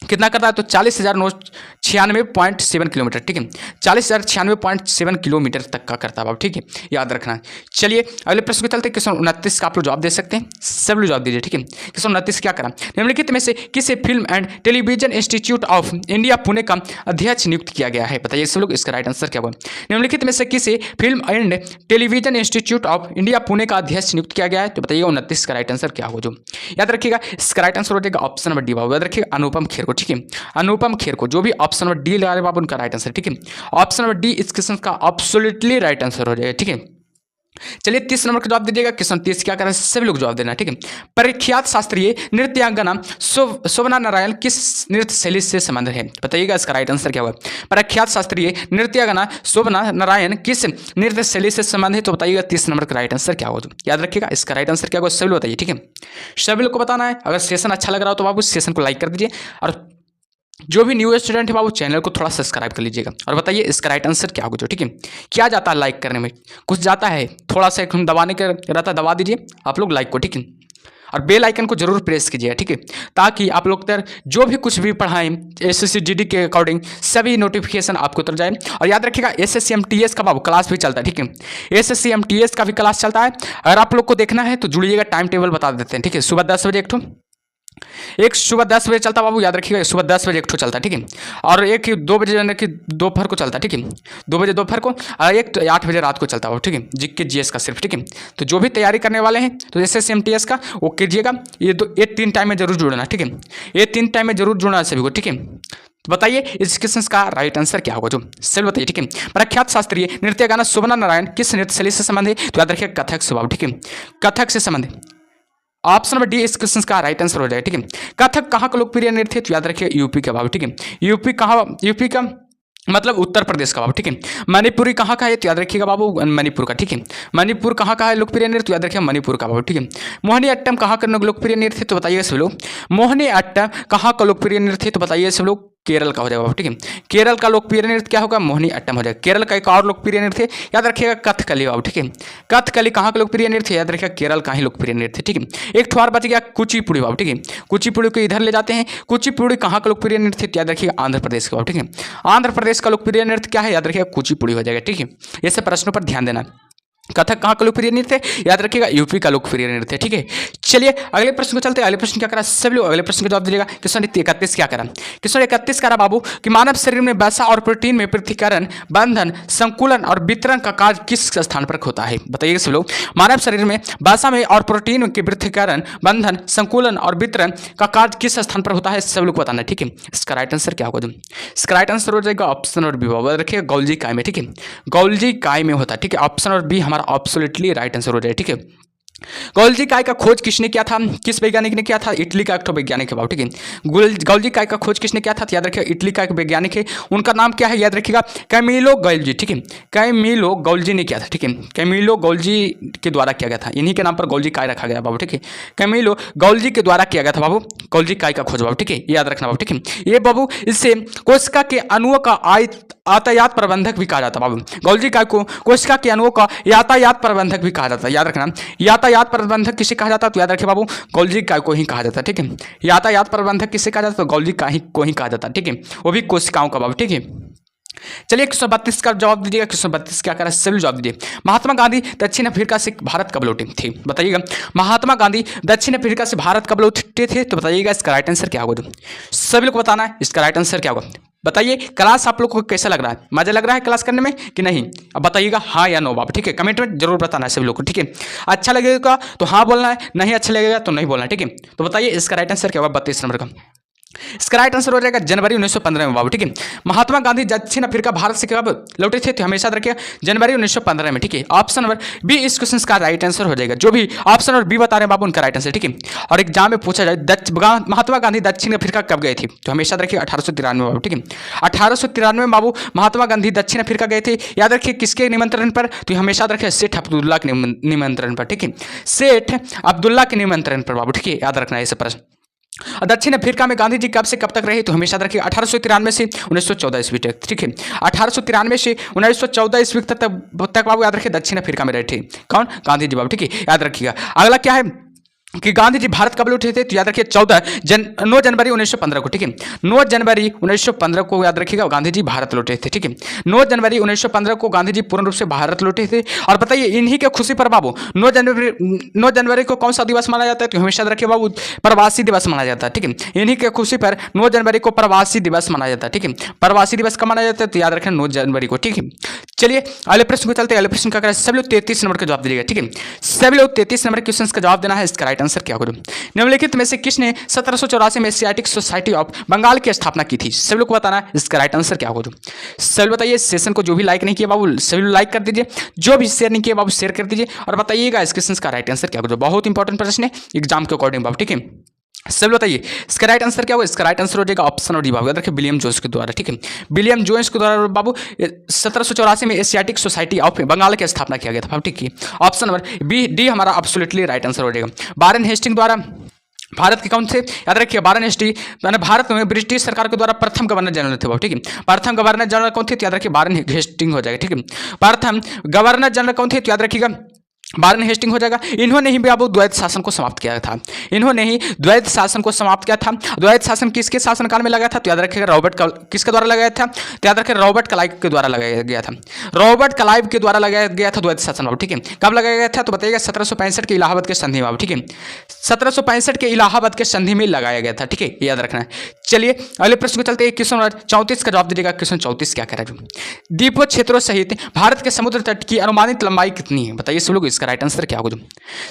कितना करता है? तो 40,996.7 किलोमीटर। ठीक है, 40,096.7 किलोमीटर तक का करता है बाबू। ठीक है, याद रखना। चलिए अगले प्रश्न को चलते हैं। क्वेश्चन 29 का आप लोग जवाब दे सकते हैं, सब लोग जवाब दीजिए। ठीक है, क्वेश्चन 29 क्या करा, निम्नलिखित में से किसे film and television institute of India Pune का अध्यक्ष नियुक्त किया गया है? बताइए सब लोग, इसका राइट आंसर क्या होगा? निम्नलिखित में से किसे film and television institute of India Pune का अध्यक्ष नियुक्त किया गया है? तो बताइएगा 29 का राइट आंसर क्या होगा? जो याद रखिएगा इसका राइट आंसर हो जाएगा ऑप्शन नंबर डी बाबू। याद रखिएगा अनुपम खेर को। ठीक है, अनुपम खेर को, जो भी ऑप्शन नंबर डी लगा रहे बाबू उनका राइट आंसर। ठीक है, ऑप्शन नंबर डी इस क्वेश्चन का एब्सोल्युटली राइट आंसर हो जाएगा। ठीक है, चलिए 30 नंबर का जवाब दीजिएगा। क्वेश्चन 30 क्या कर रहा है, सभी लोग जवाब देना, ठीक है। प्रख्यात शास्त्रीय नृत्यांगना शोभना नारायण किस नृत्य शैली से संबंध है, बताइएगा इसका राइट आंसर क्या होगा। प्रख्यात शास्त्रीय नृत्यांगना शोभना नारायण किस नृत्य शैली से संबंध है, तो बताइएगा 30 नंबर का राइट आंसर क्या होगा। याद रखिएगा इसका राइट आंसर क्या होगा, सभी लोग बताइए, ठीक है। सभी लोग को बताना है। अगर सेशन अच्छा लग रहा हो तो बाबू सेशन को लाइक कर दीजिए, और जो भी न्यू स्टूडेंट है बाबू चैनल को थोड़ा सब्सक्राइब कर लीजिएगा, और बताइए इसका राइट आंसर क्या होगा, जो ठीक है। क्या जाता है लाइक करने में, कुछ जाता है, थोड़ा सा हम दबाने का रहता, दबा दीजिए आप लोग लाइक को, ठीक है। और बेल आइकन को जरूर प्रेस कीजिएगा, ठीक है, ताकि आप लोग तक जो भी कुछ भी पढ़ाएं एसएससी जीडी के अकॉर्डिंग सभी नोटिफिकेशन आपको उतर जाए। और याद रखिएगा एसएससी एमटीएस का बाबू क्लास भी चलता है, ठीक है। एसएससी एमटीएस का भी क्लास चलता है। अगर आप लोग को देखना है तो जुड़िएगा, टाइम टेबल बता देते हैं, ठीक है। सुबह 10 बजे एक सुबह 10 बजे चलता बाबू, याद रखिएगा सुबह 10 बजे एक ठो चलता है, ठीक है। और एक 2 बजे यानी कि दोपहर को चलता है, ठीक है, 2 बजे दोपहर को, और एक 8 बजे रात को चलता है, ठीक है, जीके जीएस का सिर्फ, ठीक है। तो जो भी तैयारी करने वाले हैं तो एसएससी एमटीएस का वो कीजिएगा। ये 3 टाइम में जरूर जुड़ना, ठीक है, ये 3 टाइम में जरूर जुड़ना सभी को, ठीक है। तो बताइए इस क्वेश्चन का राइट आंसर क्या होगा, जो सभी बताइए, ठीक है। प्रख्यात शास्त्रीय नृत्यांगना शोभना नारायण किस नृत्य शैली से संबंध है, तो याद रखिएगा कथक से बाबू, ठीक है, कथक से संबंध है। ऑप्शन नंबर डी इस क्वेश्चन का राइट आंसर हो जाएगा, ठीक है। कथक कहाँ का लोकप्रिय नृत्य है, तो याद रखिए यूपी का बाबू, ठीक है। यूपी कहाँ, यूपी का मतलब उत्तर प्रदेश का बाबू, ठीक है। मणिपुरी कहाँ का है, तो याद रखिएगा बाबू मणिपुर का, ठीक है। मणिपुर कहाँ का है लोकप्रिय नृत्य, तो याद रखिएगा मणिपुर का बाबू, ठीक है। मोहिनी अट्टम कहाँ का लोकप्रिय नृत्य है, तो बताइए सब लोग। मोहिनी अट्टम कहाँ का लोकप्रिय नृत्य है, तो बताइए सब लोग। केरल का हो जाएगा, ठीक है। केरल का लोकप्रिय नृत्य क्या होगा, मोहिनी अट्टम हो जाएगा। केरल का एक और लोकप्रिय नृत्य याद रखिएगा कथकली बाबू, ठीक है। कथकली कहाँ का लोकप्रिय नृत्य, याद रखिएगा केरल का ही लोकप्रिय नृत्य, ठीक है। एक ठोर बच गया कुचिपुड़ी बाबू, ठीक है। कुचिपुड़ी को इधर ले जाते हैं। कुचिपुड़ी कहाँ का लोकप्रिय नृत्य, याद रखिएगा आंध्र प्रदेश का बाबू, ठीक है। आंध्र प्रदेश का लोकप्रिय नृत्य क्या है, याद रखिएगा कुचिपुड़ी हो जाएगा, ठीक है। ऐसे प्रश्नों पर ध्यान देना। कथक कहाँ का लोकप्रिय नृत्य है, याद रखिएगा यूपी का लोकप्रिय नृत्य, ठीक है। चलिए अगले प्रश्न को चलते हैं। अगले प्रश्न क्या करा, सभी लोग अगले प्रश्न का जवाब दीजिएगा। क्वेश्चन 31 क्या करा, क्वेश्चन 31 करा बाबू कि मानव शरीर में वसा और प्रोटीन में पृथक्करण, बंधन, संकुलन और वितरण का कार्य किस स्थान पर होता है, बताइए सब लोग। मानव शरीर में वसा में और प्रोटीन के पृथक्करण, बंधन, संकुलन और वितरण का कार्य किस स्थान पर होता है, सब लोग बताना, ठीक है। इसका राइट आंसर क्या होगा, इसका राइट आंसर हो जाएगा ऑप्शन और बी बाबू, रखिएगा गोल्जी काय में, ठीक है। गोल्जी काय में होता है, ठीक है। ऑप्शन और बी हमारा ऑब्सोल्युटली राइट आंसर हो जाए, ठीक है। गोल्जी काय का खोज किसने किया था, किस वैज्ञानिक ने किया था, इटली का एक तो वैज्ञानिक है बाबू, ठीक है। गोल्जी काय का खोज किसने किया था, याद रखिएगा इटली का एक वैज्ञानिक है, उनका नाम क्या है, याद रखिएगा कैमिलो गोल्जी, ठीक है। कैमिलो गोल्जी ने किया था, ठीक है। कैमिलो गोल्जी के द्वारा किया गया था, इन्हीं के नाम पर गोल्जी काय रखा गया बाबू, ठीक है। कैमिलो गोल्जी के द्वारा किया गया था बाबू गोल्जी काय का खोज बाबू, ठीक है, याद रखना बाबू, ठीक है। ये बाबू इससे कोशिका के अणुओं का यातायात प्रबंधक भी कहा जाता है बाबू। गोल्जी काय को कोशिका के अणुओं का यातायात प्रबंधक भी कहा जाता है, याद रखना। यातायात प्रबंधक किसे कहा जाता है, तो याद रखिए बाबू गोल्जी काय को ही कहा जाता है, ठीक है। यातायात प्रबंधक किसे कहा जाता है, तो गोल्जी काय को ही कहा जाता है, ठीक है। वो भी कोशिकाओं का बाबू, ठीक है। चलिए 132 का जवाब दीजिएगा। 132 क्या करा, सभी जवाब दीजिए। महात्मा गांधी दक्षिण अफ्रीका से भारत कब लौटे थे, बताइएगा। महात्मा गांधी दक्षिण अफ्रीका से भारत कब लौटे थे, तो बताइएगा इसका राइट आंसर क्या होगा, सभी लोग को बताना है इसका राइट आंसर क्या होगा। बताइए क्लास आप लोग को कैसा लग रहा है, मजा लग रहा है क्लास करने में कि नहीं, अब बताइएगा हाँ या नो बाबू, ठीक है। कमेंट में जरूर बताना है सभी लोग को, ठीक है। अच्छा लगेगा तो हाँ बोलना है, नहीं अच्छा लगेगा तो नहीं बोलना है, ठीक है। तो बताइए इसका राइट आंसर क्या होगा 32 नंबर का। इसका राइट आंसर हो जाएगा जनवरी 1915 में बाबू, ठीक है। महात्मा गांधी दक्षिण अफ्रीका भारत से कब लौटे थे, तो हमेशा रखिए जनवरी 1915 में, ठीक है। ऑप्शन नंबर बी इस क्वेश्चन का राइट आंसर हो जाएगा। जो भी ऑप्शन नंबर बी बता रहे हैं बाबू उनका राइट आंसर, ठीक है। और एग्जाम में पूछा जाए महात्मा गांधी दक्षिण अफ्रीका कब गए थे, तो हमेशा रखिए 1893 बाबू, ठीक है। 1893 में बाबू महात्मा गांधी दक्षिण अफ्रीका गए थे, याद रखिए किसके निमंत्रण पर, तो हमेशा रखिए सेठ अब्दुल्ला के निमंत्रण पर, ठीक है। सेठ अब्दुल्ला के निमंत्रण पर बाबू, ठीक है, याद रखना है ऐसे प्रश्न। दक्षिण अफ्रीका में गांधी जी कब से कब तक रहे, तो हमेशा रखिए 1893 से 1914 ईस्वी तक, ठीक है। 1893 से 1914 ईस्वी तक बाबू याद रखिए दक्षिण अफ्रीका में रहे थे, कौन, गांधी जी बाबू, ठीक है, याद रखिएगा। अगला क्या है कि गांधी जी भारत कब लौटे थे, तो याद रखिए 9 जनवरी 1915 को, ठीक है। 9 जनवरी 1915 को याद रखिएगा गांधी जी भारत लौटे थे, ठीक है। 9 जनवरी 1915 को गांधी जी पूर्ण रूप से भारत लौटे थे। और बताइए इन्हीं के खुशी पर बाबू 9 जनवरी को कौन सा दिवस माना जाता है, तो हमेशा रखिए बाबू प्रवासी दिवस माना जाता है, ठीक है। इन्हीं के खुशी पर 9 जनवरी को प्रवासी दिवस माना जाता है, ठीक है। प्रवासी दिवस कब माना जाता है, तो याद रखें 9 जनवरी को, ठीक है। चलिए अगले प्रश्न को चलते हैं। अगले प्रश्न का सभी लोग 33 नंबर का जवाब दीजिएगा, ठीक है। सभी लोग 33 नंबर क्वेश्चन का जवाब देना है। इसका राइट आंसर क्या होगा? निम्नलिखित में से किसने 1784 में एशियाटिक सोसाइटी ऑफ बंगाल की स्थापना की थी? सभी लोग को बताना है इसका राइट आंसर क्या होगा। सभी बताइए। सेशन को जो भी लाइक नहीं किया बाबू सभी लोग लाइक कर दीजिए, जो भी शेयर नहीं किया बाबू शेयर कर दीजिए और बताइएगा इस क्वेश्चन का राइट आंसर क्या होगा। बहुत इंपॉर्टेंट प्रश्न है एग्जाम के अकॉर्डिंग बाबू, ठीक है। सब बताइए इसका राइट आंसर क्या होगा। इसका राइट आंसर हो जाएगा ऑप्शन और डी बाबू, याद रखिए विलियम जोन्स के द्वारा, ठीक है। विलियम जोन्स के द्वारा बाबू 1784 में एशियाटिक सोसाइटी ऑफ बंगाल की स्थापना किया गया था, ठीक है। ऑप्शन नंबर बी डी हमारा एब्सोल्युटली राइट आंसर हो जाएगा। वारेन हेस्टिंग द्वारा भारत के कौन से, याद रखिए वारेन हेस्टिंग मैंने भारत में ब्रिटिश सरकार के द्वारा प्रथम गवर्नर जनरल थे, ठीक है। प्रथम गवर्नर जनरल कौन थे? तो याद रखिए वारेन हेस्टिंग हो जाएगा, ठीक है। प्रथम गवर्नर जनरल कौन थे? तो याद रखिएगा वारेन हेस्टिंग हो जाएगा। इन्होंने ही बाबू द्वैत शासन को समाप्त किया था। इन्होंने ही द्वैत शासन को समाप्त किया था। द्वैत शासन किसके शासनकाल में लगाया था? तो याद रखिएगा रॉबर्ट किसके द्वारा लगाया था? तो याद रखिए रॉबर्ट क्लाइव के द्वारा लगाया गया था। रॉबर्ट क्लाइव के द्वारा लगाया गया था द्वैत शासन बाबू, ठीक है। कब लगाया गया था? तो बताइएगा 1765 के इलाहाबाद के संधि बाबू, ठीक है। 1765 के इलाहाबाद के संधि में लगाया गया था, ठीक है, याद रखना है। चलिए अगले प्रश्न को चलते हैं। क्वेश्चन नंबर 34 का जवाब दीजिएगा। क्वेश्चन 34 क्या कह रहा है? द्वीपों क्षेत्रों सहित भारत के समुद्र तट की अनुमानित लंबाई कितनी है? बताइए सब लोग इसका राइट आंसर क्या होगा।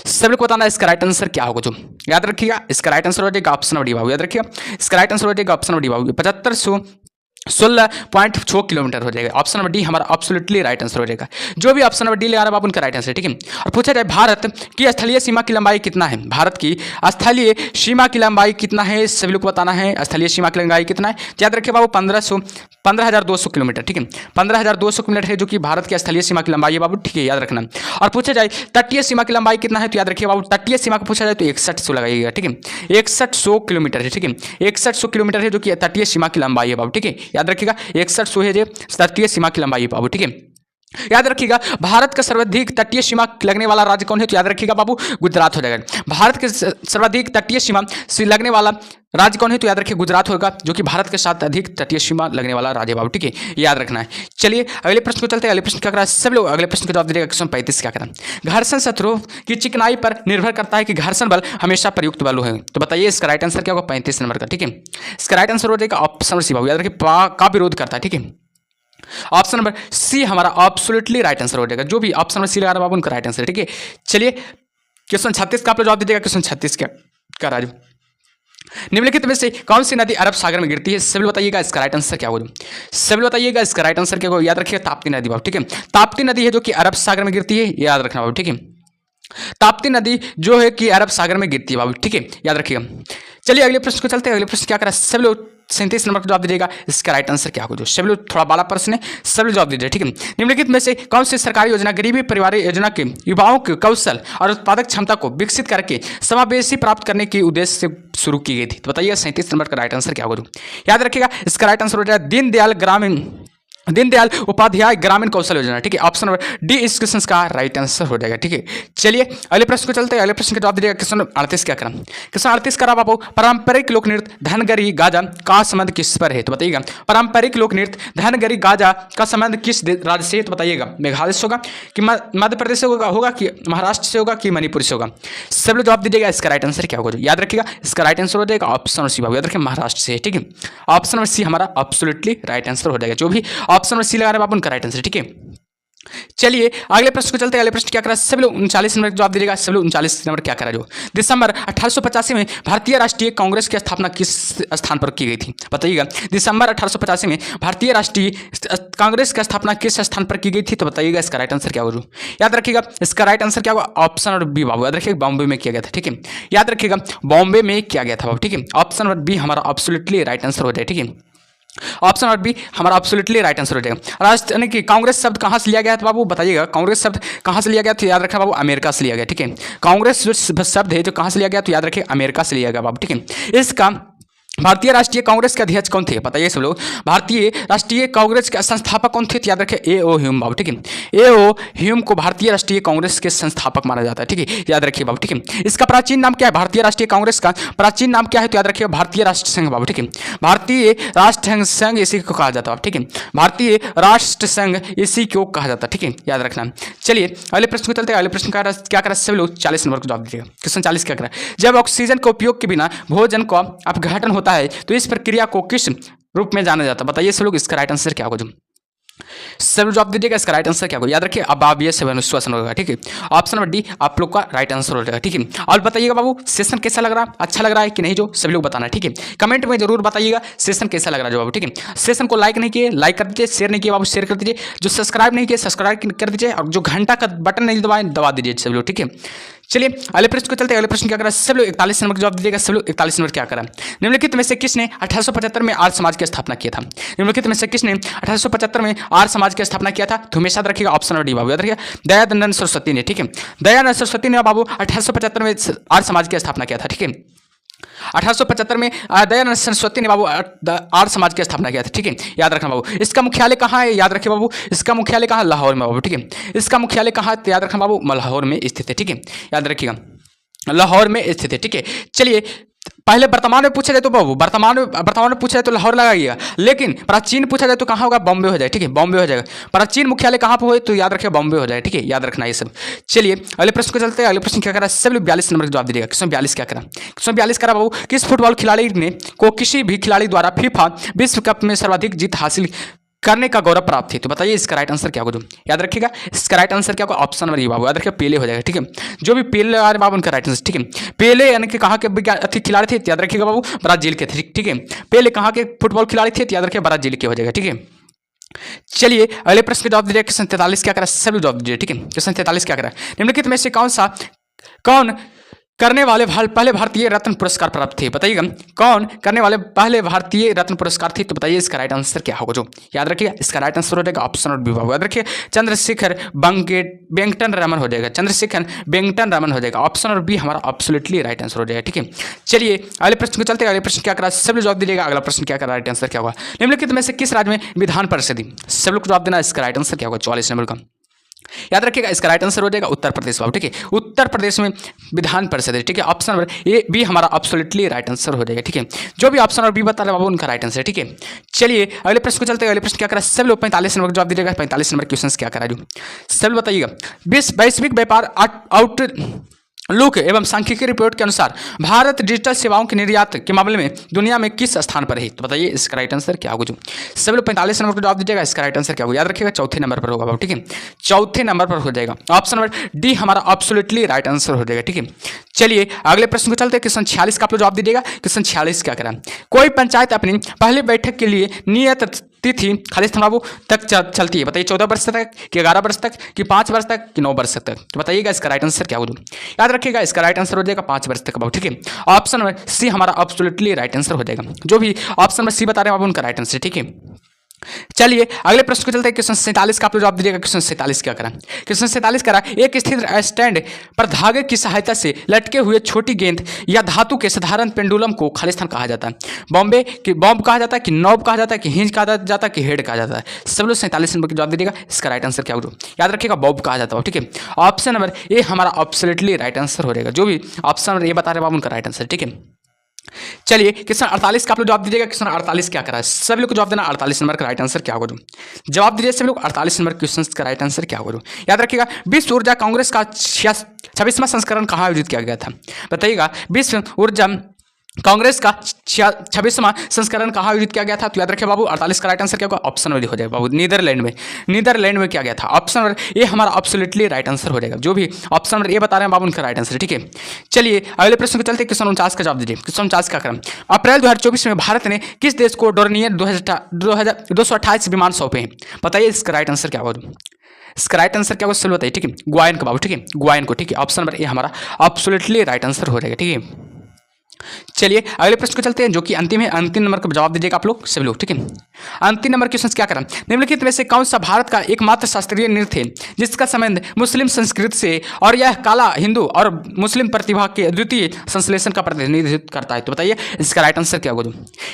सब लोग बताना इसका राइट आंसर क्या होगा। जो याद रखिएगा इसका राइट आंसर हो जाएगा ऑप्शन डी बाबू, याद रखिएगा इसका राइट आंसर हो जाएगा ऑप्शन डी बाबू 7516.6 किलोमीटर हो जाएगा। ऑप्शन नंबर डी हमारा एब्सोल्युटली राइट आंसर हो जाएगा। जो भी ऑप्शन नंबर डी ले आ रहा है बाबू उनका राइट आंसर, ठीक है। और पूछा जाए भारत की स्थलीय सीमा की लंबाई कितना है? भारत की स्थलीय सीमा की लंबाई कितना है? सभी लोग को बताना है स्थलीय सीमा की लंबाई कितना है। याद रखिए बाबू 15,200 किलोमीटर, ठीक है। 15,200 किलोमीटर है जो कि भारत की स्थलीय सीमा की लंबाई है बाबू, ठीक है, याद रखना। और पूछा जाए तटीय सीमा की लंबाई कितना है? तो याद रखिए बाबू तटीय सीमा को पूछा जाए तो 6100 लगाइएगा, ठीक है। 6100 किलोमीटर है, ठीक है। 6100 किलोमीटर है जो कि तटीय सीमा की लंबाई है बाबू, ठीक है, याद रखिएगा 6100 है जो तटीय सीमा की लंबाई है बाबू, ठीक है। याद रखिएगा भारत का सर्वाधिक तटीय सीमा लगने वाला राज्य कौन है? तो याद रखिएगा बाबू गुजरात हो जाएगा। भारत के सर्वाधिक तटीय सीमा से लगने वाला राज्य कौन है? तो याद रखिए गुजरात होगा, जो कि भारत के साथ अधिक तटीय सीमा लगने वाला राज्य बाबू, ठीक है, याद रखना है। चलिए अगले प्रश्न को चलते हैं। अगले प्रश्न क्या करा सब लोग अगले प्रश्न का जवाब दीजिएगा। क्वेश्चन 35 क्या करा? घर्षण शत्रु की चिकनाई पर निर्भर करता है कि घर्षण बल हमेशा प्रयुक्त बल है। तो बताइए इसका राइट आंसर क्या होगा 35 नंबर का, ठीक है। इसका राइट आंसर हो जाएगा ऑप्शन सी बाबू, याद रखिए का विरोध करता है, ठीक है। ऑप्शन नंबर सी हमारा एब्सोल्युटली राइट आंसर हो जाएगा। जो भी ऑप्शन नंबर सी लगा रहा है बाबू उनका राइट आंसर है, ठीक है। चलिए क्वेश्चन 36 का आप जवाब दीजिएगा। क्वेश्चन 36 क्या कर रहा है? निम्नलिखित में से कौन सी नदी अरब सागर में गिरती है? सभी बताइएगा इसका राइट आंसर क्या होगा। सभी बताइएगा इसका राइट आंसर क्या होगा। याद रखिएगा ताप्ती नदी बाबू, ठीक है। ताप्ती नदी है जो कि अरब सागर में गिरती है, याद रखना बाबू, ठीक है। ताप्ती नदी जो है कि अरब सागर में गिरती है बाबू, ठीक है, याद रखिएगा। चलिए अगले प्रश्न को चलते हैं। अगले प्रश्न क्या करा सभी लोग 37 नंबर का जवाब दीजिएगा। इसका राइट आंसर क्या होगा। सभी लोग थोड़ा बड़ा प्रश्न है, सभी जवाब दीजिए, ठीक है। निम्नलिखित में से कौन सी सरकारी योजना गरीबी परिवार योजना के युवाओं के कौशल और उत्पादक क्षमता को विकसित करके समावेशी प्राप्त करने के उद्देश्य से शुरू की गई थी? तो बताइए 37 नंबर का राइट आंसर क्या होगा। याद रखिएगा इसका राइट आंसर हो जाएगा दीनदयाल उपाध्याय ग्रामीण कौशल योजना, ठीक है। ऑप्शन नंबर डी इस क्वेश्चन का राइट आंसर हो जाएगा, ठीक है। चलिए अगले प्रश्न को चलते हैं। अगले प्रश्न का जवाब दीजिएगा। क्वेश्चन 38 क्या करा? क्वेश्चन 38 करा बाबू पारंपरिक लोक नृत्य धनगरी गाजा का संबंध किस पर है? तो बताइएगा पारंपरिक लोक नृत्य धनगरी गाजा का संबंध किस राज्य से? तो बताइएगा मेघालय से होगा कि मध्य प्रदेश से होगा कि महाराष्ट्र से होगा कि मणिपुर से होगा? सब लोग जवाब दीजिएगा इसका राइट आंसर क्या होगा। याद रखिएगा इसका राइट आंसर हो जाएगा ऑप्शन सी बाबू, याद रखिए महाराष्ट्र से, ठीक है। ऑप्शन सी हमारा एब्सोल्युटली राइट आंसर हो जाएगा। जो भी ऑप्शन सी लगा रहे हैं उनका राइट आंसर, ठीक है। चलिए अगले प्रश्न को चलते हैं। अगले प्रश्न क्या करा सभी लोग 39 नंबर जवाब दीजिएगा। सभी लोग 39 नंबर क्या करा? जो दिसंबर 1885 में भारतीय राष्ट्रीय कांग्रेस की स्थापना किस स्थान पर की गई थी? बताइएगा दिसंबर 1885 में भारतीय राष्ट्रीय कांग्रेस की स्थापना किस स्थान पर की गई थी? तो बताइएगा इसका राइट आंसर क्या होगा। याद रखिएगा इसका राइट आंसर क्या होगा ऑप्शन नंबर बी बाबू, याद रखिएगा बॉम्बे में किया गया था, ठीक है। याद रखिएगा बॉम्बे में किया गया था बाबू, ठीक है। ऑप्शन नंबर बी हमारा एब्सोल्युटली राइट आंसर हो जाए, ठीक है। ऑप्शन नंबर बी हमारा एब्सोल्युटली राइट आंसर हो जाएगा। राष्ट्र यानी कि कांग्रेस शब्द कहाँ से लिया गया था बाबू? बताइएगा कांग्रेस शब्द कहाँ से लिया गया? तो याद रखना बाबू अमेरिका से लिया गया, ठीक है। कांग्रेस जो शब्द है जो कहाँ से लिया गया? तो याद रखिए अमेरिका से लिया गया बाबू, ठीक है। इसका भारतीय राष्ट्रीय कांग्रेस के अध्यक्ष कौन थे? बताइए सब लोग भारतीय राष्ट्रीय कांग्रेस के संस्थापक कौन थे? तो याद रखें ए.ओ. ह्यूम बाबू, ठीक है। ए.ओ. ह्यूम को भारतीय राष्ट्रीय कांग्रेस के संस्थापक माना जाता है, ठीक है, याद रखिए बाबू, ठीक है। इसका प्राचीन नाम क्या है? भारतीय राष्ट्रीय कांग्रेस का प्राचीन नाम क्या है? तो याद रखिए भारतीय राष्ट्र संघ बाबू, ठीक है। भारतीय राष्ट्र संघ इसी को कहा जाता है, ठीक है। भारतीय राष्ट्र संघ इसी को कहा जाता है, ठीक है, याद रखना। चलिए अगले प्रश्न को चलते हैं। अगले प्रश्न का क्या करा सभी लोग 40 नंबर को जवाब दीजिएगा। क्वेश्चन 40 क्या करा? जब ऑक्सीजन के उपयोग के बिना भोजन का अपघटन होता है तो इस प्रक्रिया को किस रूप में जाना जाता है? बताइए सब लोग इसका राइट आंसर क्या होगा। सब जवाब दीजिएगा। इसका राइट आंसर क्या होगा, याद रखिए अब आप ये सेवन क्वेश्चन होगा, ठीक है। ऑप्शन नंबर डी आप लोग का राइट आंसर हो जाएगा, ठीक है। और बताइएगा बाबू सेशन कैसा लग रहा है, अच्छा लग रहा है कि नहीं, जो सभी लोग बताना, ठीक है। कमेंट में जरूर बताइएगा सेशन कैसा लग रहा है जो बाबू, ठीक है। सेशन को लाइक नहीं किए लाइक कर दीजिए, शेयर नहीं किए बाबू शेयर कर दीजिए, जो सब्सक्राइब नहीं किए सब्सक्राइब कर दीजिए, और जो घंटा का बटन नहीं दबाए दबा दीजिए सभी लोग, ठीक है। चलिए अगले प्रश्न को चलते हैं। अगले प्रश्न क्या करा, सब लोग 41 नंबर का जवाब दीजिएगा। सब लोग 41 नंबर क्या करा, निम्नलिखित में से किसने 1875 में आर्य समाज की स्थापना किया था। निम्नलिखित में से किसने 1875 में आर्य समाज की स्थापना किया था, तो हमेशा रखिएगा ऑप्शन नंबर डी बाबू, याद रखिएगा दयानंद सरस्वती ने, ठीक है। दयानंद सरस्वती ने बाबू 1875 में आर्य समाज की स्थापना किया था, ठीक है। 1875 में दयानंद सरस्वती ने बाबू आर्य समाज की स्थापना किया था, ठीक है। याद रखना बाबू। इसका मुख्यालय कहाँ है, याद रखिए बाबू इसका मुख्यालय कहाँ, लाहौर में बाबू, ठीक है। इसका मुख्यालय कहाँ है, याद रखना बाबू लाहौर में स्थित है, ठीक है। याद रखिएगा लाहौर में स्थित है, ठीक है। चलिए पहले वर्तमान में पूछा जाए तो बाबू वर्तमान में पूछा जाए तो लाहौर लगाइएगा, लेकिन प्राचीन पूछा जाए तो कहाँ होगा, बॉम्बे हो जाए, ठीक है। बॉम्बे हो जाएगा। प्राचीन मुख्यालय कहाँ पर हो तो याद रखिए बॉम्बे हो जाए, ठीक है। याद रखना ये सब। चलिए अगले प्रश्न को चलते हैं। अगले प्रश्न क्या करा, सब लोग 42 नंबर का जवाब दीजिएगा। किसमें 42 क्या करा, किसमें 42 करा बाबू, किस फुटबॉल खिलाड़ी ने को किसी भी खिलाड़ी द्वारा फीफा विश्व कप में सर्वाधिक जीत हासिल करने का गौरव प्राप्त थी, तो बताइए इसका राइट आंसर क्या होगा, जो याद रखिएगा इसका राइट आंसर क्या होगा, ऑप्शन नंबर ए बाबू, याद रखिएगा पेले हो जाएगा, ठीक है। जो भी पेले आ रहे बाबू उनका राइट आंसर, ठीक है। पेले यानी कि कहाँ के खिलाड़ी थे, याद रखिएगा बाबू ब्राजील के थे, ठीक है। पेले कहाँ के फुटबॉल खिलाड़ी थे, याद रखिए ब्राजील के हो जाएगा, ठीक है। चलिए अगले प्रश्न का जवाब दीजिए। क्वेश्चन 43 क्या करा, सभी जवाब दीजिए, ठीक है। क्वेश्चन 43 क्या करा, निम्नलिखित में से कौन करने वाले पहले भारतीय रत्न पुरस्कार प्राप्त थे, बताइएगा कौन करने वाले पहले भारतीय रत्न पुरस्कार थे, तो बताइए इसका राइट आंसर क्या होगा, जो याद रखिएगा इसका राइट आंसर हो जाएगा ऑप्शन और बी बाबू, याद रखिए चंद्रशेखर वेंकटन रमन हो जाएगा, चंद्रशेखर वेंकटन रमन हो जाएगा। ऑप्शन और बी हमारा एब्सोल्युटली राइट आंसर हो जाएगा, ठीक है। चलिए अगले प्रश्न को चलते हैं। अगले प्रश्न क्या करा, सब लोग जवाब दीजिएगा। अगला प्रश्न क्या करा, राइट आंसर क्या होगा, निम्नलिखित में से किस राज्य में विधान परिषद, सब लोग जवाब देना। इसका राइट आंसर क्या होगा, 44 नंबर का, याद रखिएगा इसका राइट आंसर हो जाएगा उत्तर प्रदेश बाबू, ठीक है। उत्तर प्रदेश में विधान परिषद है, ठीक है। ऑप्शन नंबर ए बी हमारा एब्सोल्युटली राइट आंसर हो जाएगा, ठीक है। जो भी ऑप्शन और बी बता रहे बाबू उनका राइट आंसर है, ठीक है। चलिए अगले प्रश्न को चलते हैं। अगले प्रश्न क्या करा, सब लोग 45 नंबर का जवाब दीजिएगा। 45 नंबर क्वेश्चन क्या करा, जो सब लोग बताइएगा। वैश्विक व्यापार आउटलुक एवं सांख्यिकी रिपोर्ट के अनुसार भारत डिजिटल सेवाओं के निर्यात के मामले में दुनिया में किस स्थान पर है, तो बताइए इसका राइट आंसर क्या होगा, जो सब लोग 45 नंबर पर जवाब दीजिएगा। इसका राइट आंसर क्या होगा, याद रखिएगा चौथे नंबर पर होगा, ठीक है। चौथे नंबर पर हो जाएगा। ऑप्शन नंबर डी हमारा एब्सोल्युटली राइट आंसर हो जाएगा, ठीक है। चलिए अगले प्रश्न को चलते हैं। क्वेश्चन 46 का आप लोग जवाब दीजिएगा। क्वेश्चन 46 क्या करा, कोई पंचायत अपनी पहली बैठक के लिए नियत तिथि खालिस्तान बाबू तक चलती है, बताइए 14 वर्ष तक कि 11 वर्ष तक कि 5 वर्ष तक कि 9 वर्ष तक, तो बताइएगा इसका राइट आंसर क्या होगा, याद रखिएगा इसका राइट आंसर हो जाएगा 5 वर्ष तक बाबू, ठीक है। ऑप्शन नंबर सी हमारा एब्सोल्युटली राइट आंसर हो जाएगा। जो भी ऑप्शन नंबर सी बता रहे हैं बाबू उनका राइट आंसर, ठीक है। चलिए अगले प्रश्न को चलते हैं। क्वेश्चन 47 का आप लोग जवाब दीजिएगा। क्वेश्चन 47 क्या करा, क्वेश्चन 47 करा, एक स्थिर स्टैंड पर धागे की सहायता से लटके हुए छोटी गेंद या धातु के साधारण पेंडुलम को खालिस्तान कहा जाता है। बॉम्बे की बॉम्ब कहा जाता है कि नॉब कहा जाता है कि हिंज कहा जाता है कि हेड कहा जाता है, सब लोग 47 नंबर का जवाब दीजिएगा। इसका राइट आंसर क्या होगा, याद रखिएगा बॉब कहा जाता है, ठीक है। ऑप्शन नंबर ए हमारा एब्सोल्युटली राइट आंसर हो जाएगा। जो भी ऑप्शन नंबर ए बता रहे हैं उनका राइट आंसर, ठीक है। चलिए क्वेश्चन 48 का आप लोग जवाब दीजिएगा। क्वेश्चन 48 क्या करा है, सभी लोग को जवाब देना। 48 नंबर का राइट आंसर क्या होगा, जवाब दीजिए सभी लोग। 48 नंबर क्वेश्चन का राइट आंसर क्या होगा, याद रखिएगा विश्व ऊर्जा कांग्रेस का 26वां संस्करण कहाँ आयोजित किया गया था, बताइएगा विश्व ऊर्जा कांग्रेस का 26वां संस्करण कहाँ आयोजित किया गया था, तो याद रखिए बाबू 48 का राइट आंसर क्या होगा, ऑप्शन नंबर हो जाएगा बाबू नीदरलैंड में किया गया था। ऑप्शन नंबर ए हमारा एब्सोल्युटली राइट आंसर हो जाएगा। जो भी ऑप्शन नंबर ए बता रहे हैं बाबू उनका राइट आंसर, ठीक है। चलिए अगले प्रश्न को चलते हैं। क्वेश्चन 49 का जवाब दीजिए। क्वेश्चन 49 का क्रम, अप्रैल 2024 में भारत ने किस देश को डोर्नियर 228 विमान सौंपे हैं, बताइए इसका राइट आंसर क्या होगा, इसका राइट आंसर क्या होगा सर बताइए, ठीक है। गुयान का बाबू, ठीक है, गुयान को, ठीक है। ऑप्शन नंबर ए हमारा एब्सोल्युटली राइट आंसर हो जाएगा, ठीक है। चलिए अगले प्रश्न को चलते हैं, जो कि अंतिम है। अंतिम नंबर का जवाब दीजिएगा आप लोग सभी लोग, ठीक है। अंतिम नंबर क्वेश्चन क्या करा, निम्नलिखित में से कौन सा भारत का एकमात्र शास्त्रीय नृत्य है जिसका संबंध मुस्लिम संस्कृति से और यह कला हिंदू और मुस्लिम प्रतिभा के अद्वितीय संश्लेषण का प्रतिनिधित्व करता है, तो बताइए इसका राइट आंसर क्या होगा,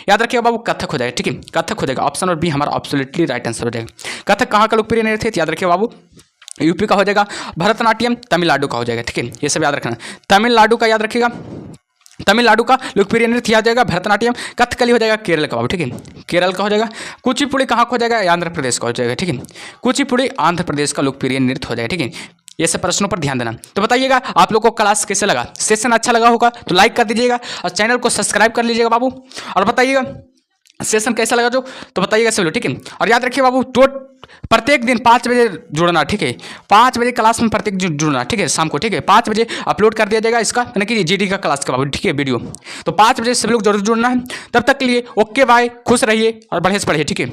याद रखिएगा बाबू कथक हो जाएगा, ठीक है। कथक हो जाएगा। ऑप्शन और बी हमारा एब्सोल्युटली राइट आंसर हो जाएगा। कथक कहाँ का लोकप्रिय नृत्य है, याद रखिए बाबू यूपी का हो जाएगा। भरतनाट्यम तमिलनाडु का हो जाएगा, ठीक है। ये सब याद रखना। तमिलनाडु का याद रखिएगा, तमिलनाडु का लोकप्रिय नृत्य आ जाएगा भरतनाट्यम। कथकली हो जाएगा केरल का बाबू, ठीक है, केरल का हो जाएगा। कुचिपुड़ी कहाँ का हो जाएगा, आंध्र प्रदेश का हो जाएगा, ठीक है। कुचिपुड़ी आंध्र प्रदेश का लोकप्रिय नृत्य हो जाएगा, ठीक है। ये सब प्रश्नों पर ध्यान देना। तो बताइएगा आप लोग को क्लास कैसे लगा, सेशन अच्छा लगा होगा तो लाइक कर दीजिएगा और चैनल को सब्सक्राइब कर लीजिएगा बाबू। और बताइएगा सेशन कैसा लगा जो तो बताइएगा सभी लोग, ठीक है। और याद रखिए बाबू, प्रत्येक दिन 5 बजे जुड़ना, ठीक है। 5 बजे क्लास में प्रत्येक जुड़ना, ठीक है, शाम को, ठीक है। 5 बजे अपलोड कर दिया जाएगा इसका, यानी कि जीडी का क्लास का बाबू, ठीक है, वीडियो। तो 5 बजे सभी लोग जरूर जुड़ना है। तब तक के लिए ओके बाय, खुश रहिए और बढ़िया से पढ़िए, ठीक है।